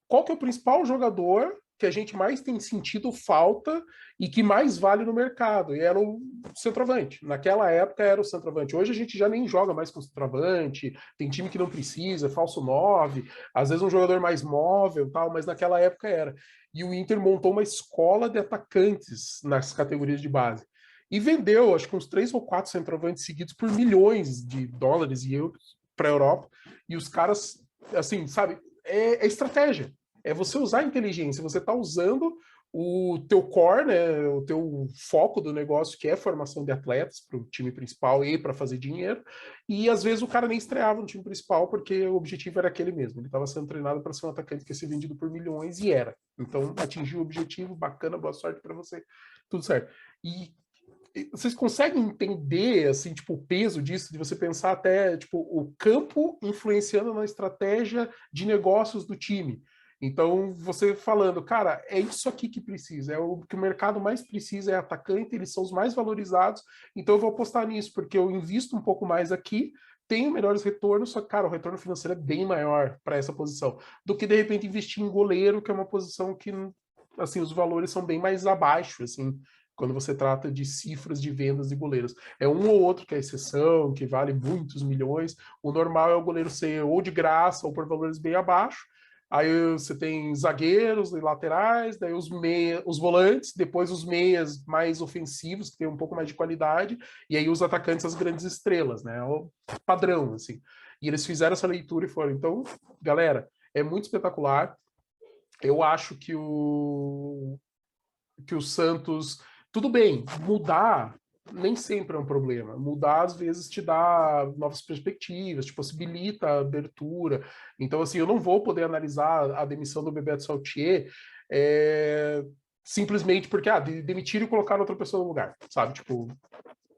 qual que é o principal jogador que a gente mais tem sentido falta e que mais vale no mercado. E era o centroavante. Naquela época era o centroavante. Hoje a gente já nem joga mais com centroavante, tem time que não precisa, falso 9, às vezes um jogador mais móvel, tal, mas naquela época era. E o Inter montou uma escola de atacantes nas categorias de base. E vendeu, acho que uns 3 ou 4 centroavantes seguidos por milhões de dólares e euros para a Europa. E os caras, assim, sabe, é estratégia. É você usar a inteligência, você está usando o teu core, né, o teu foco do negócio, que é formação de atletas para o time principal e para fazer dinheiro, e às vezes o cara nem estreava no time principal porque o objetivo era aquele mesmo, ele estava sendo treinado para ser um atacante que ia ser vendido por milhões e era. Então atingiu o objetivo, bacana, boa sorte para você, tudo certo. E vocês conseguem entender, assim, tipo, o peso disso, de você pensar até, tipo, o campo influenciando na estratégia de negócios do time? Então, você falando, cara, é isso aqui que precisa, é o que o mercado mais precisa, é atacante, eles são os mais valorizados, então eu vou apostar nisso, porque eu invisto um pouco mais aqui, tenho melhores retornos, só que, cara, o retorno financeiro é bem maior para essa posição, do que, de repente, investir em goleiro, que é uma posição que, assim, os valores são bem mais abaixo, assim, quando você trata de cifras de vendas de goleiros. É um ou outro que é exceção, que vale muitos milhões. O normal é o goleiro ser ou de graça ou por valores bem abaixo. Aí você tem zagueiros e laterais, daí os volantes, depois os meias mais ofensivos, que tem um pouco mais de qualidade, e aí os atacantes, as grandes estrelas, né? É o padrão, assim. E eles fizeram essa leitura e foram. Então, galera, é muito espetacular. Eu acho que o Santos, tudo bem, mudar nem sempre é um problema. Mudar, às vezes, te dá novas perspectivas, te possibilita a abertura. Então, assim, eu não vou poder analisar a demissão do Bebeto Saltier simplesmente porque, demitiram e colocaram outra pessoa no lugar, sabe? Tipo,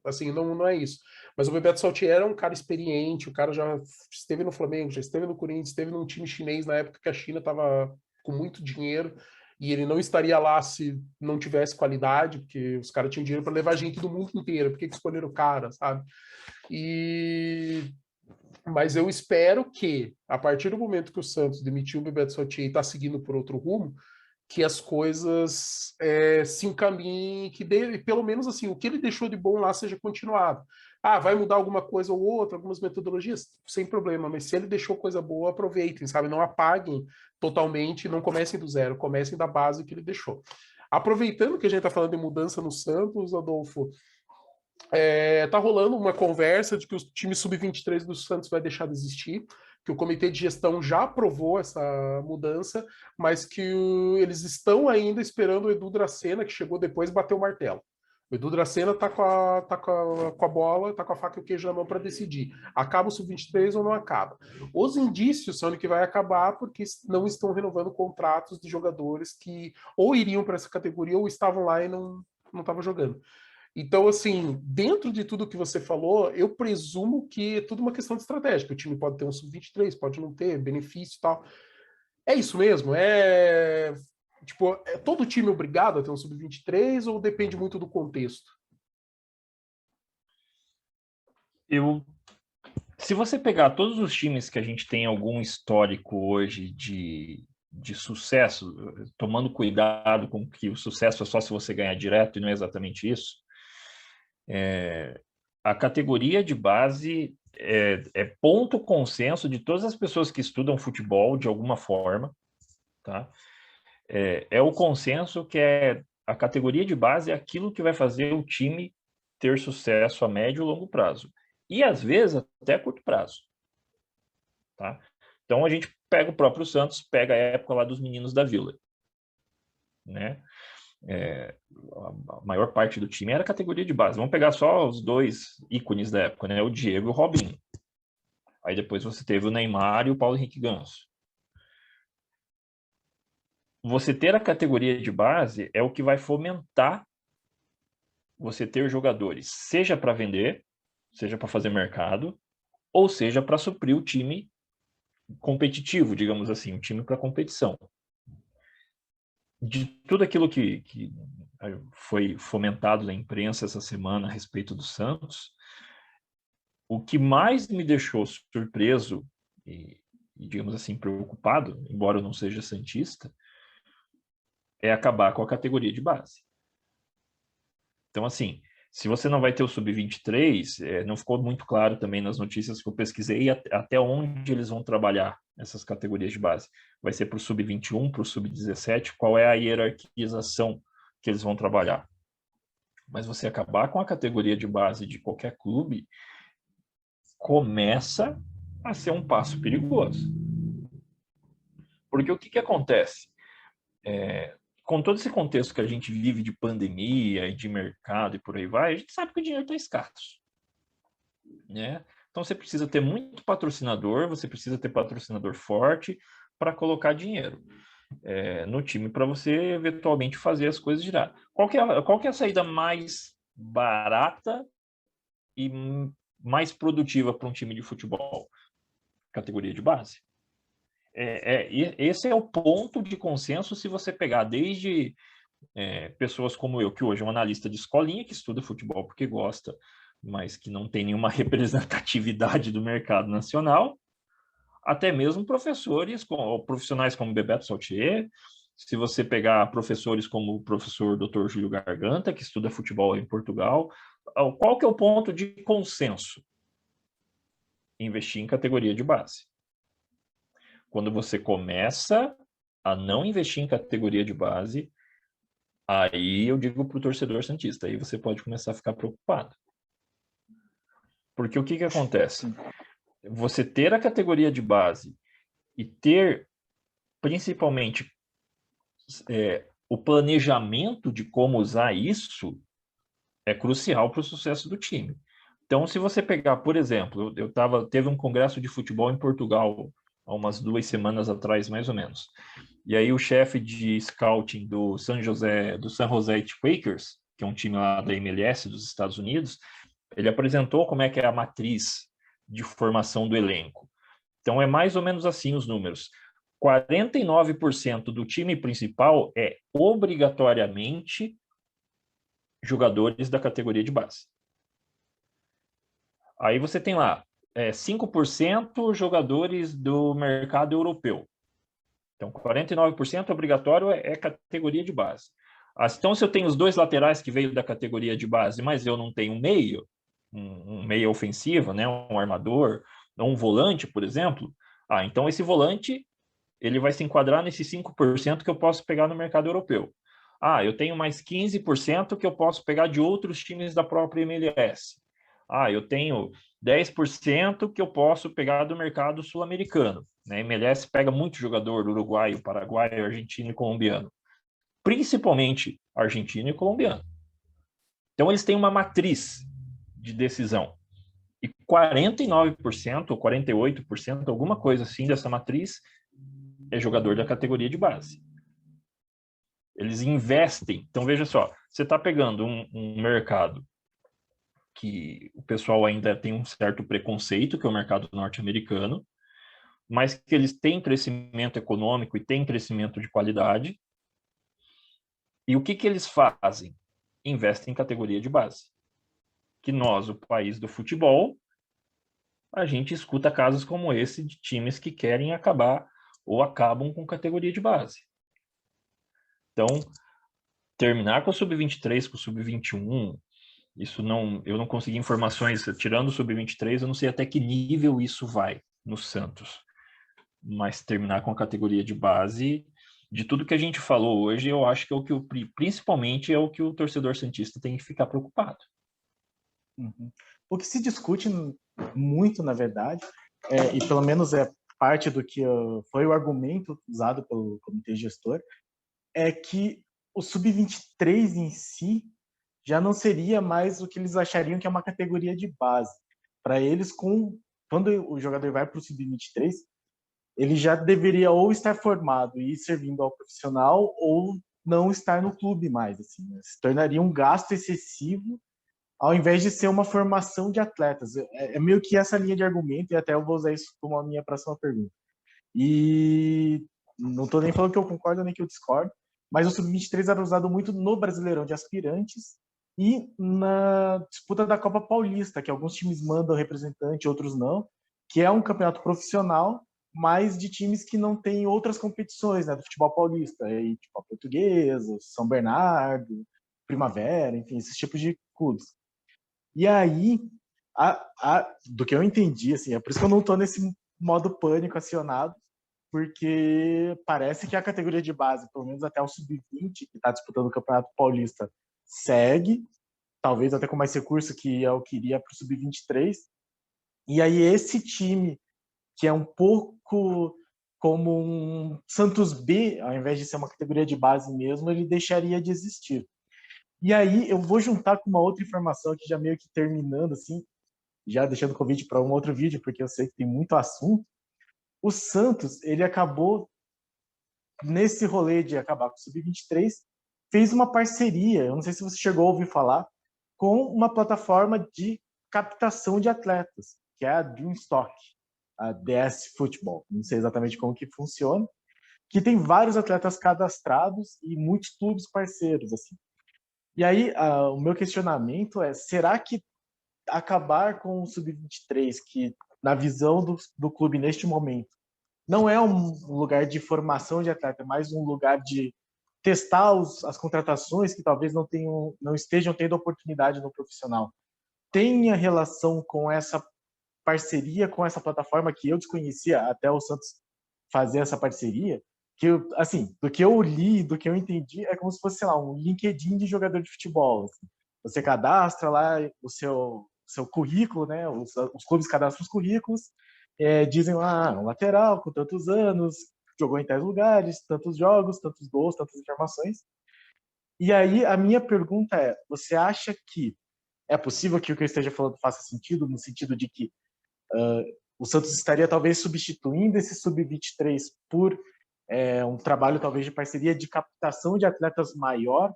assim, não é isso. Mas o Bebeto Saltier era um cara experiente, o cara já esteve no Flamengo, já esteve no Corinthians, esteve num time chinês na época que a China estava com muito dinheiro, e ele não estaria lá se não tivesse qualidade, porque os caras tinham dinheiro para levar gente do mundo inteiro, por que escolheram o cara, sabe? Mas eu espero que, a partir do momento que o Santos demitiu o Bebeto Saltier e está seguindo por outro rumo, que as coisas se encaminhem, que pelo menos assim, o que ele deixou de bom lá seja continuado. Vai mudar alguma coisa ou outra, algumas metodologias, sem problema, mas se ele deixou coisa boa, aproveitem, sabe? Não apaguem totalmente, não comecem do zero, comecem da base que ele deixou. Aproveitando que a gente está falando de mudança no Santos, Adolfo, tá rolando uma conversa de que o time sub-23 do Santos vai deixar de existir, que o comitê de gestão já aprovou essa mudança, mas que eles estão ainda esperando o Edu Dracena, que chegou depois, bater o martelo. O Edu Dracena tá com a bola, tá com a faca e o queijo na mão para decidir. Acaba o sub-23 ou não acaba? Os indícios são de que vai acabar porque não estão renovando contratos de jogadores que ou iriam para essa categoria ou estavam lá e não estavam jogando. Então, assim, dentro de tudo que você falou, eu presumo que é tudo uma questão de estratégia. O time pode ter um sub-23, pode não ter, benefício e tal. É isso mesmo? Tipo, é todo time obrigado a ter um sub-23 ou depende muito do contexto? Se você pegar todos os times que a gente tem algum histórico hoje de sucesso, tomando cuidado com que o sucesso é só se você ganhar direto, e não é exatamente isso, a categoria de base é ponto consenso de todas as pessoas que estudam futebol de alguma forma, tá? É o consenso que a categoria de base é aquilo que vai fazer o time ter sucesso a médio e longo prazo. E, às vezes, até a curto prazo. Tá? Então, a gente pega o próprio Santos, pega a época lá dos meninos da Vila. Né? A maior parte do time era a categoria de base. Vamos pegar só os dois ícones da época, né? O Diego e o Robinho. Aí depois você teve o Neymar e o Paulo Henrique Ganso. Você ter a categoria de base é o que vai fomentar você ter jogadores, seja para vender, seja para fazer mercado, ou seja para suprir o time competitivo, digamos assim, um time para competição. De tudo aquilo que foi fomentado na imprensa essa semana a respeito do Santos, o que mais me deixou surpreso e, digamos assim, preocupado, embora eu não seja santista, é acabar com a categoria de base. Então, assim, se você não vai ter o Sub-23, não ficou muito claro também nas notícias que eu pesquisei até onde eles vão trabalhar essas categorias de base. Vai ser para o Sub-21, para o Sub-17, qual é a hierarquização que eles vão trabalhar. Mas você acabar com a categoria de base de qualquer clube começa a ser um passo perigoso. Porque o que acontece? Com todo esse contexto que a gente vive de pandemia e de mercado e por aí vai, a gente sabe que o dinheiro está escasso. Né? Então você precisa ter muito patrocinador, você precisa ter patrocinador forte para colocar dinheiro no time para você eventualmente fazer as coisas girar. Qual que é a saída mais barata e mais produtiva para um time de futebol? Categoria de base. Esse é o ponto de consenso se você pegar desde pessoas como eu, que hoje é um analista de escolinha, que estuda futebol porque gosta, mas que não tem nenhuma representatividade do mercado nacional, até mesmo profissionais como Bebeto Saltier, se você pegar professores como o professor Dr. Júlio Garganta, que estuda futebol em Portugal, qual que é o ponto de consenso? Investir em categoria de base. Quando você começa a não investir em categoria de base, aí eu digo para o torcedor santista, aí você pode começar a ficar preocupado. Porque o que acontece? Você ter a categoria de base e ter, principalmente, o planejamento de como usar isso é crucial para o sucesso do time. Então, se você pegar, por exemplo, teve um congresso de futebol em Portugal há umas 2 semanas atrás, mais ou menos. E aí o chefe de scouting do San José Quakers, que é um time lá da MLS dos Estados Unidos, ele apresentou como é que é a matriz de formação do elenco. Então é mais ou menos assim os números. 49% do time principal é obrigatoriamente jogadores da categoria de base. Aí você tem lá 5% jogadores do mercado europeu. Então, 49% obrigatório é categoria de base. Então, se eu tenho os 2 laterais que veio da categoria de base, mas eu não tenho um meio, um meio ofensivo, né, um armador, ou um volante, por exemplo, então esse volante ele vai se enquadrar nesses 5% que eu posso pegar no mercado europeu. Eu tenho mais 15% que eu posso pegar de outros times da própria MLS. Eu tenho 10% que eu posso pegar do mercado sul-americano. A MLS pega muito jogador uruguaio, paraguaio, argentino e colombiano. Principalmente argentino e colombiano. Então, eles têm uma matriz de decisão. E 49% ou 48%, alguma coisa assim dessa matriz, é jogador da categoria de base. Eles investem. Então, veja só, você está pegando um mercado que o pessoal ainda tem um certo preconceito, que é o mercado norte-americano, mas que eles têm crescimento econômico e têm crescimento de qualidade. E o que eles fazem? Investem em categoria de base. Que nós, o país do futebol, a gente escuta casos como esse de times que querem acabar ou acabam com categoria de base. Então, terminar com o Sub-23, com o Sub-21, eu não consegui informações, tirando o Sub-23, eu não sei até que nível isso vai no Santos. Mas terminar com a categoria de base de tudo que a gente falou hoje, eu acho que é o que principalmente é o que o torcedor santista tem que ficar preocupado. Uhum. O que se discute muito, na verdade, e pelo menos é parte do que foi o argumento usado pelo comitê gestor, é que o sub-23 em si já não seria mais o que eles achariam que é uma categoria de base. Para eles, quando o jogador vai para o sub-23, ele já deveria ou estar formado e ir servindo ao profissional ou não estar no clube mais. Assim, né? Se tornaria um gasto excessivo ao invés de ser uma formação de atletas. É meio que essa linha de argumento, e até eu vou usar isso como a minha próxima pergunta. E não estou nem falando que eu concordo nem que eu discordo, mas o Sub-23 era usado muito no Brasileirão de Aspirantes e na disputa da Copa Paulista, que alguns times mandam representante, outros não, que é um campeonato profissional, mas de times que não têm outras competições, né, do futebol paulista, aí, tipo a Portuguesa, São Bernardo, Primavera, enfim, esses tipos de clubes. E aí, do que eu entendi, assim, é por isso que eu não estou nesse modo pânico acionado, porque parece que a categoria de base, pelo menos até o sub-20, que está disputando o Campeonato Paulista, segue, talvez até com mais recurso que eu queria para o sub-23. E aí esse time, que é um pouco como um Santos B, ao invés de ser uma categoria de base mesmo, ele deixaria de existir. E aí eu vou juntar com uma outra informação aqui, já meio que terminando, assim, já deixando o convite para um outro vídeo, porque eu sei que tem muito assunto. O Santos, ele acabou, nesse rolê de acabar com o Sub-23, fez uma parceria, eu não sei se você chegou a ouvir falar, com uma plataforma de captação de atletas, que é a Dreamstock, a DS Football. Não sei exatamente como que funciona, que tem vários atletas cadastrados e muitos clubes parceiros, assim. E aí, o meu questionamento é, será que acabar com o Sub-23, que na visão do clube neste momento, não é um lugar de formação de atleta, é mais um lugar de testar as contratações que talvez não estejam tendo oportunidade no profissional, tenha relação com essa parceria, com essa plataforma que eu desconhecia até o Santos fazer essa parceria, que assim, do que eu li, do que eu entendi, é como se fosse, sei lá, um LinkedIn de jogador de futebol. Assim. Você cadastra lá o seu currículo, né? Os clubes cadastram os currículos, dizem lá, um lateral com tantos anos, jogou em tais lugares, tantos jogos, tantos gols, tantas informações. E aí a minha pergunta é, você acha que é possível que o que eu esteja falando faça sentido, no sentido de que o Santos estaria talvez substituindo esse Sub-23 por um trabalho talvez de parceria de captação de atletas maior,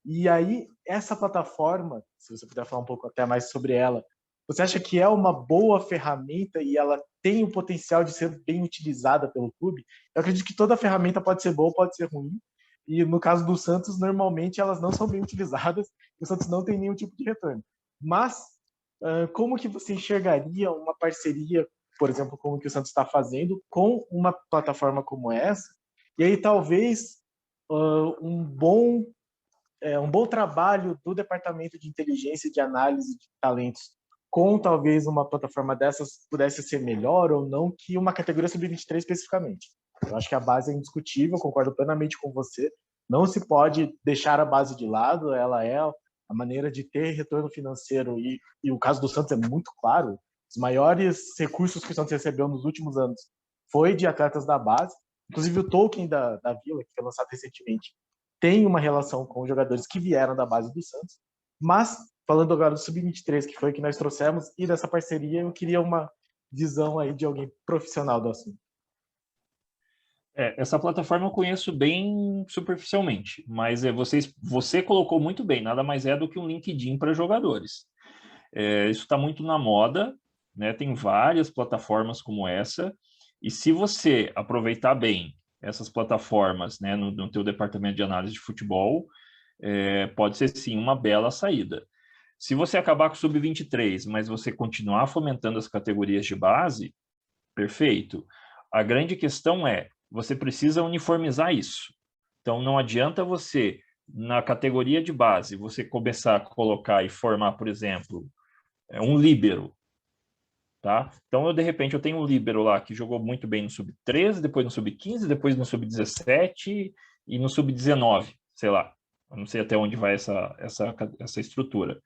e aí essa plataforma, se você puder falar um pouco até mais sobre ela, você acha que é uma boa ferramenta e ela tem o potencial de ser bem utilizada pelo clube? Eu acredito que toda ferramenta pode ser boa, pode ser ruim, e no caso do Santos, normalmente elas não são bem utilizadas, e o Santos não tem nenhum tipo de retorno. Mas como que você enxergaria uma parceria, por exemplo, como que o Santos está fazendo, com uma plataforma como essa? E aí talvez um bom trabalho do Departamento de Inteligência e de Análise de Talentos com talvez uma plataforma dessas pudesse ser melhor ou não que uma categoria sub-23 especificamente. Eu acho que a base é indiscutível, concordo plenamente com você. Não se pode deixar a base de lado, ela é a maneira de ter retorno financeiro e o caso do Santos é muito claro. Os maiores recursos que o Santos recebeu nos últimos anos foi de atletas da base. Inclusive o Token da Vila, que foi lançado recentemente, tem uma relação com jogadores que vieram da base do Santos. Mas, falando agora do Sub-23, que foi que nós trouxemos, e dessa parceria, eu queria uma visão aí de alguém profissional do assunto. Essa plataforma eu conheço bem superficialmente, mas você colocou muito bem, nada mais é do que um LinkedIn para jogadores. Isso está muito na moda, né? Tem várias plataformas como essa, e se você aproveitar bem essas plataformas, né, no teu departamento de análise de futebol, pode ser sim uma bela saída. Se você acabar com o Sub-23, mas você continuar fomentando as categorias de base, perfeito. A grande questão é, você precisa uniformizar isso. Então, não adianta você, na categoria de base, você começar a colocar e formar, por exemplo, um líbero, tá? Então, de repente, eu tenho um líbero lá que jogou muito bem no sub-13, depois no sub-15, depois no sub-17 e no sub-19, sei lá. Eu não sei até onde vai essa estrutura.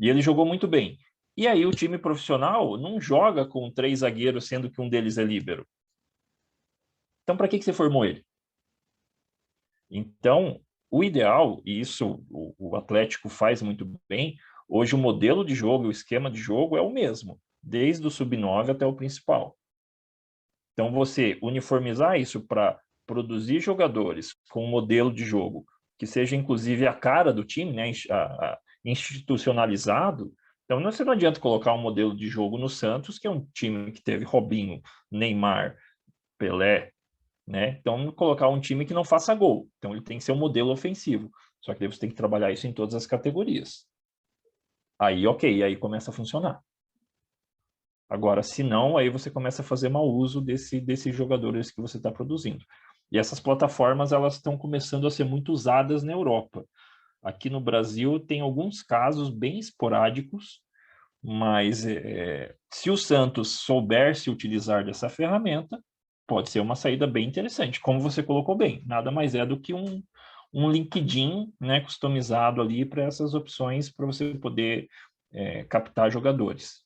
E ele jogou muito bem. E aí o time profissional não joga com 3 zagueiros, sendo que um deles é líbero. Então, para que você formou ele? Então, o ideal, e isso o Atlético faz muito bem, hoje o modelo de jogo, o esquema de jogo é o mesmo, desde o sub-9 até o principal. Então, você uniformizar isso para produzir jogadores com um modelo de jogo que seja, inclusive, a cara do time, né, institucionalizado. Então, você não adianta colocar um modelo de jogo no Santos, que é um time que teve Robinho, Neymar, Pelé, né? Então, colocar um time que não faça gol. Então, ele tem que ser um modelo ofensivo. Só que daí você tem que trabalhar isso em todas as categorias. Aí, ok, aí começa a funcionar. Agora, se não, aí você começa a fazer mau uso desses jogadores que você está produzindo. E essas plataformas, elas estão começando a ser muito usadas na Europa. Aqui no Brasil tem alguns casos bem esporádicos, mas se o Santos souber se utilizar dessa ferramenta, pode ser uma saída bem interessante. Como você colocou bem, nada mais é do que um LinkedIn, né, customizado ali para essas opções para você poder captar jogadores.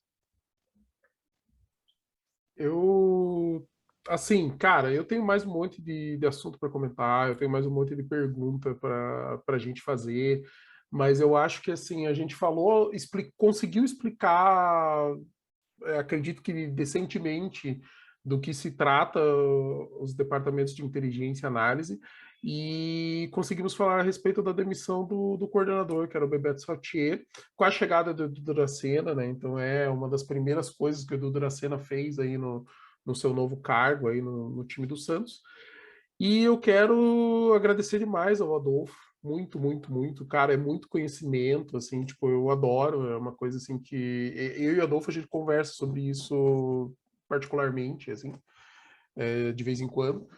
Assim, cara, eu tenho mais um monte de assunto para comentar, eu tenho mais um monte de pergunta para a gente fazer, mas eu acho que, assim, a gente falou, conseguiu explicar, acredito que decentemente, do que se trata os departamentos de inteligência e análise, e conseguimos falar a respeito da demissão do coordenador, que era o Bebeto Sautier, com a chegada do Edu Dracena, né? Então é uma das primeiras coisas que o Edu Dracena fez aí no seu novo cargo aí no time do Santos. E eu quero agradecer demais ao Adolfo, muito, muito, muito, cara, é muito conhecimento, assim, tipo, eu adoro, é uma coisa assim que eu e o Adolfo a gente conversa sobre isso particularmente, assim, de vez em quando.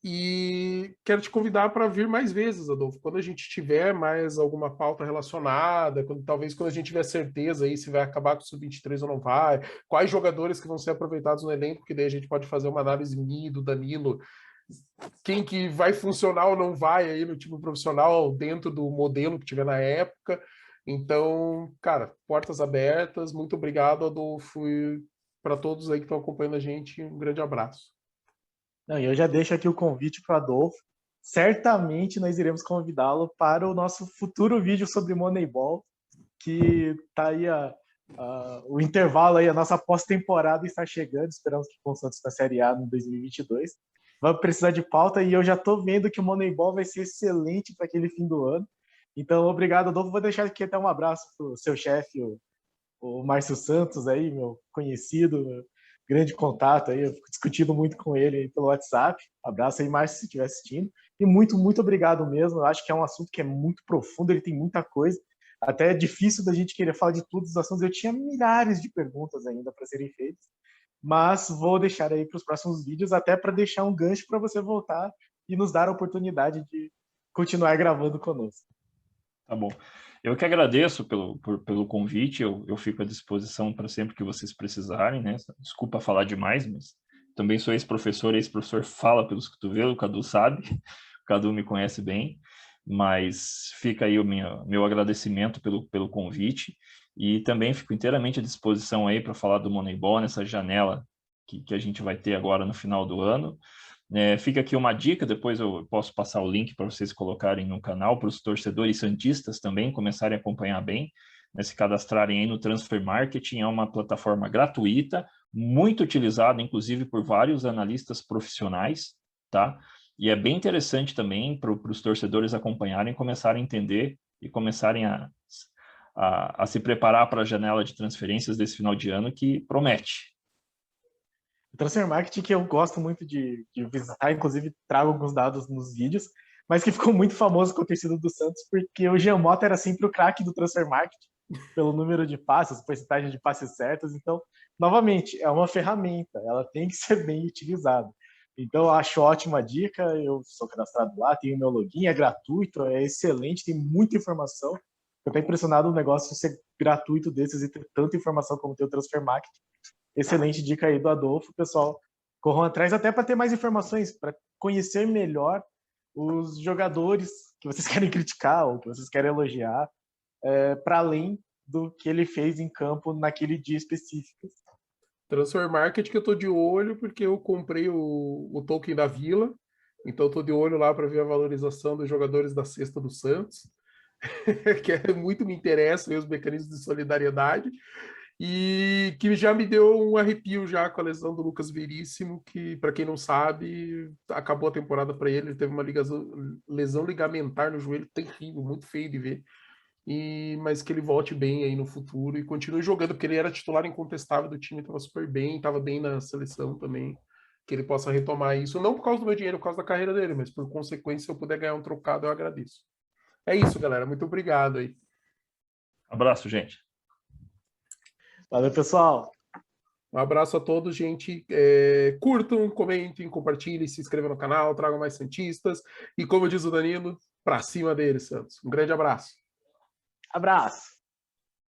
E quero te convidar para vir mais vezes, Adolfo. Quando a gente tiver mais alguma pauta relacionada, talvez quando a gente tiver certeza aí se vai acabar com o Sub-23 ou não vai, quais jogadores que vão ser aproveitados no elenco, porque daí a gente pode fazer uma análise minha e do Danilo, quem que vai funcionar ou não vai aí no time profissional dentro do modelo que tiver na época. Então, cara, portas abertas. Muito obrigado, Adolfo, e para todos aí que estão acompanhando a gente, um grande abraço. Não, e eu já deixo aqui o convite para o Adolfo. Certamente nós iremos convidá-lo para o nosso futuro vídeo sobre Moneyball, que está aí o intervalo aí, a nossa pós-temporada está chegando, esperamos que com o Santos na Série A no 2022. Vamos precisar de pauta e eu já estou vendo que o Moneyball vai ser excelente para aquele fim do ano. Então, obrigado, Adolfo. Vou deixar aqui até um abraço para o seu chefe, o Márcio Santos, aí, meu conhecido, meu grande contato aí, eu fico discutindo muito com ele aí pelo WhatsApp. Abraço aí, Márcio, se estiver assistindo. E muito, muito obrigado mesmo. Eu acho que é um assunto que é muito profundo, ele tem muita coisa. Até é difícil da gente querer falar de todos os assuntos. Eu tinha milhares de perguntas ainda para serem feitas, mas vou deixar aí para os próximos vídeos, até para deixar um gancho para você voltar e nos dar a oportunidade de continuar gravando conosco. Tá bom. Eu que agradeço pelo convite, eu fico à disposição para sempre que vocês precisarem, né? Desculpa falar demais, mas também sou ex-professor fala pelos cotovelos, o Cadu sabe, o Cadu me conhece bem, mas fica aí o meu agradecimento pelo convite e também fico inteiramente à disposição aí para falar do Moneyball nessa janela que a gente vai ter agora no final do ano. Fica aqui uma dica, depois eu posso passar o link para vocês colocarem no canal, para os torcedores santistas também começarem a acompanhar bem, se cadastrarem aí no Transfer Marketing, é uma plataforma gratuita, muito utilizada, inclusive, por vários analistas profissionais, tá? E é bem interessante também para os torcedores acompanharem, começarem a entender e começarem a se preparar para a janela de transferências desse final de ano, que promete. O Transfer Marketing, que eu gosto muito de visitar, inclusive trago alguns dados nos vídeos, mas que ficou muito famoso com a torcida do Santos, porque o Jean Mota era sempre o craque do Transfer Marketing, pelo número de passes, porcentagem de passes certos. Então, novamente, é uma ferramenta, ela tem que ser bem utilizada. Então, eu acho ótima a dica, eu sou cadastrado lá, tenho meu login, é gratuito, é excelente, tem muita informação. Eu estou impressionado o negócio ser gratuito desses e ter tanta informação como tem o Transfer Marketing. excelente dica aí do Adolfo, pessoal. Corram atrás até para ter mais informações, para conhecer melhor os jogadores que vocês querem criticar ou que vocês querem elogiar, para além do que ele fez em campo naquele dia específico. Transfer Market que eu tô de olho, porque eu comprei o token da Vila, então eu tô de olho lá para ver a valorização dos jogadores da cesta do Santos, que muito me interessa, os mecanismos de solidariedade, e que já me deu um arrepio já com a lesão do Lucas Veríssimo, que, para quem não sabe, acabou a temporada para ele teve uma lesão ligamentar no joelho terrível, muito feio de ver, mas que ele volte bem aí no futuro e continue jogando, porque ele era titular incontestável do time, estava super bem, estava bem na seleção também, que ele possa retomar isso, não por causa do meu dinheiro, por causa da carreira dele, mas por consequência, se eu puder ganhar um trocado, eu agradeço. É isso, galera, muito obrigado aí. Abraço, gente. Valeu, pessoal. Um abraço a todos, gente. Curtam, comentem, compartilhem, se inscrevam no canal, tragam mais Santistas. E como diz o Danilo, pra cima deles, Santos. Um grande abraço. Abraço.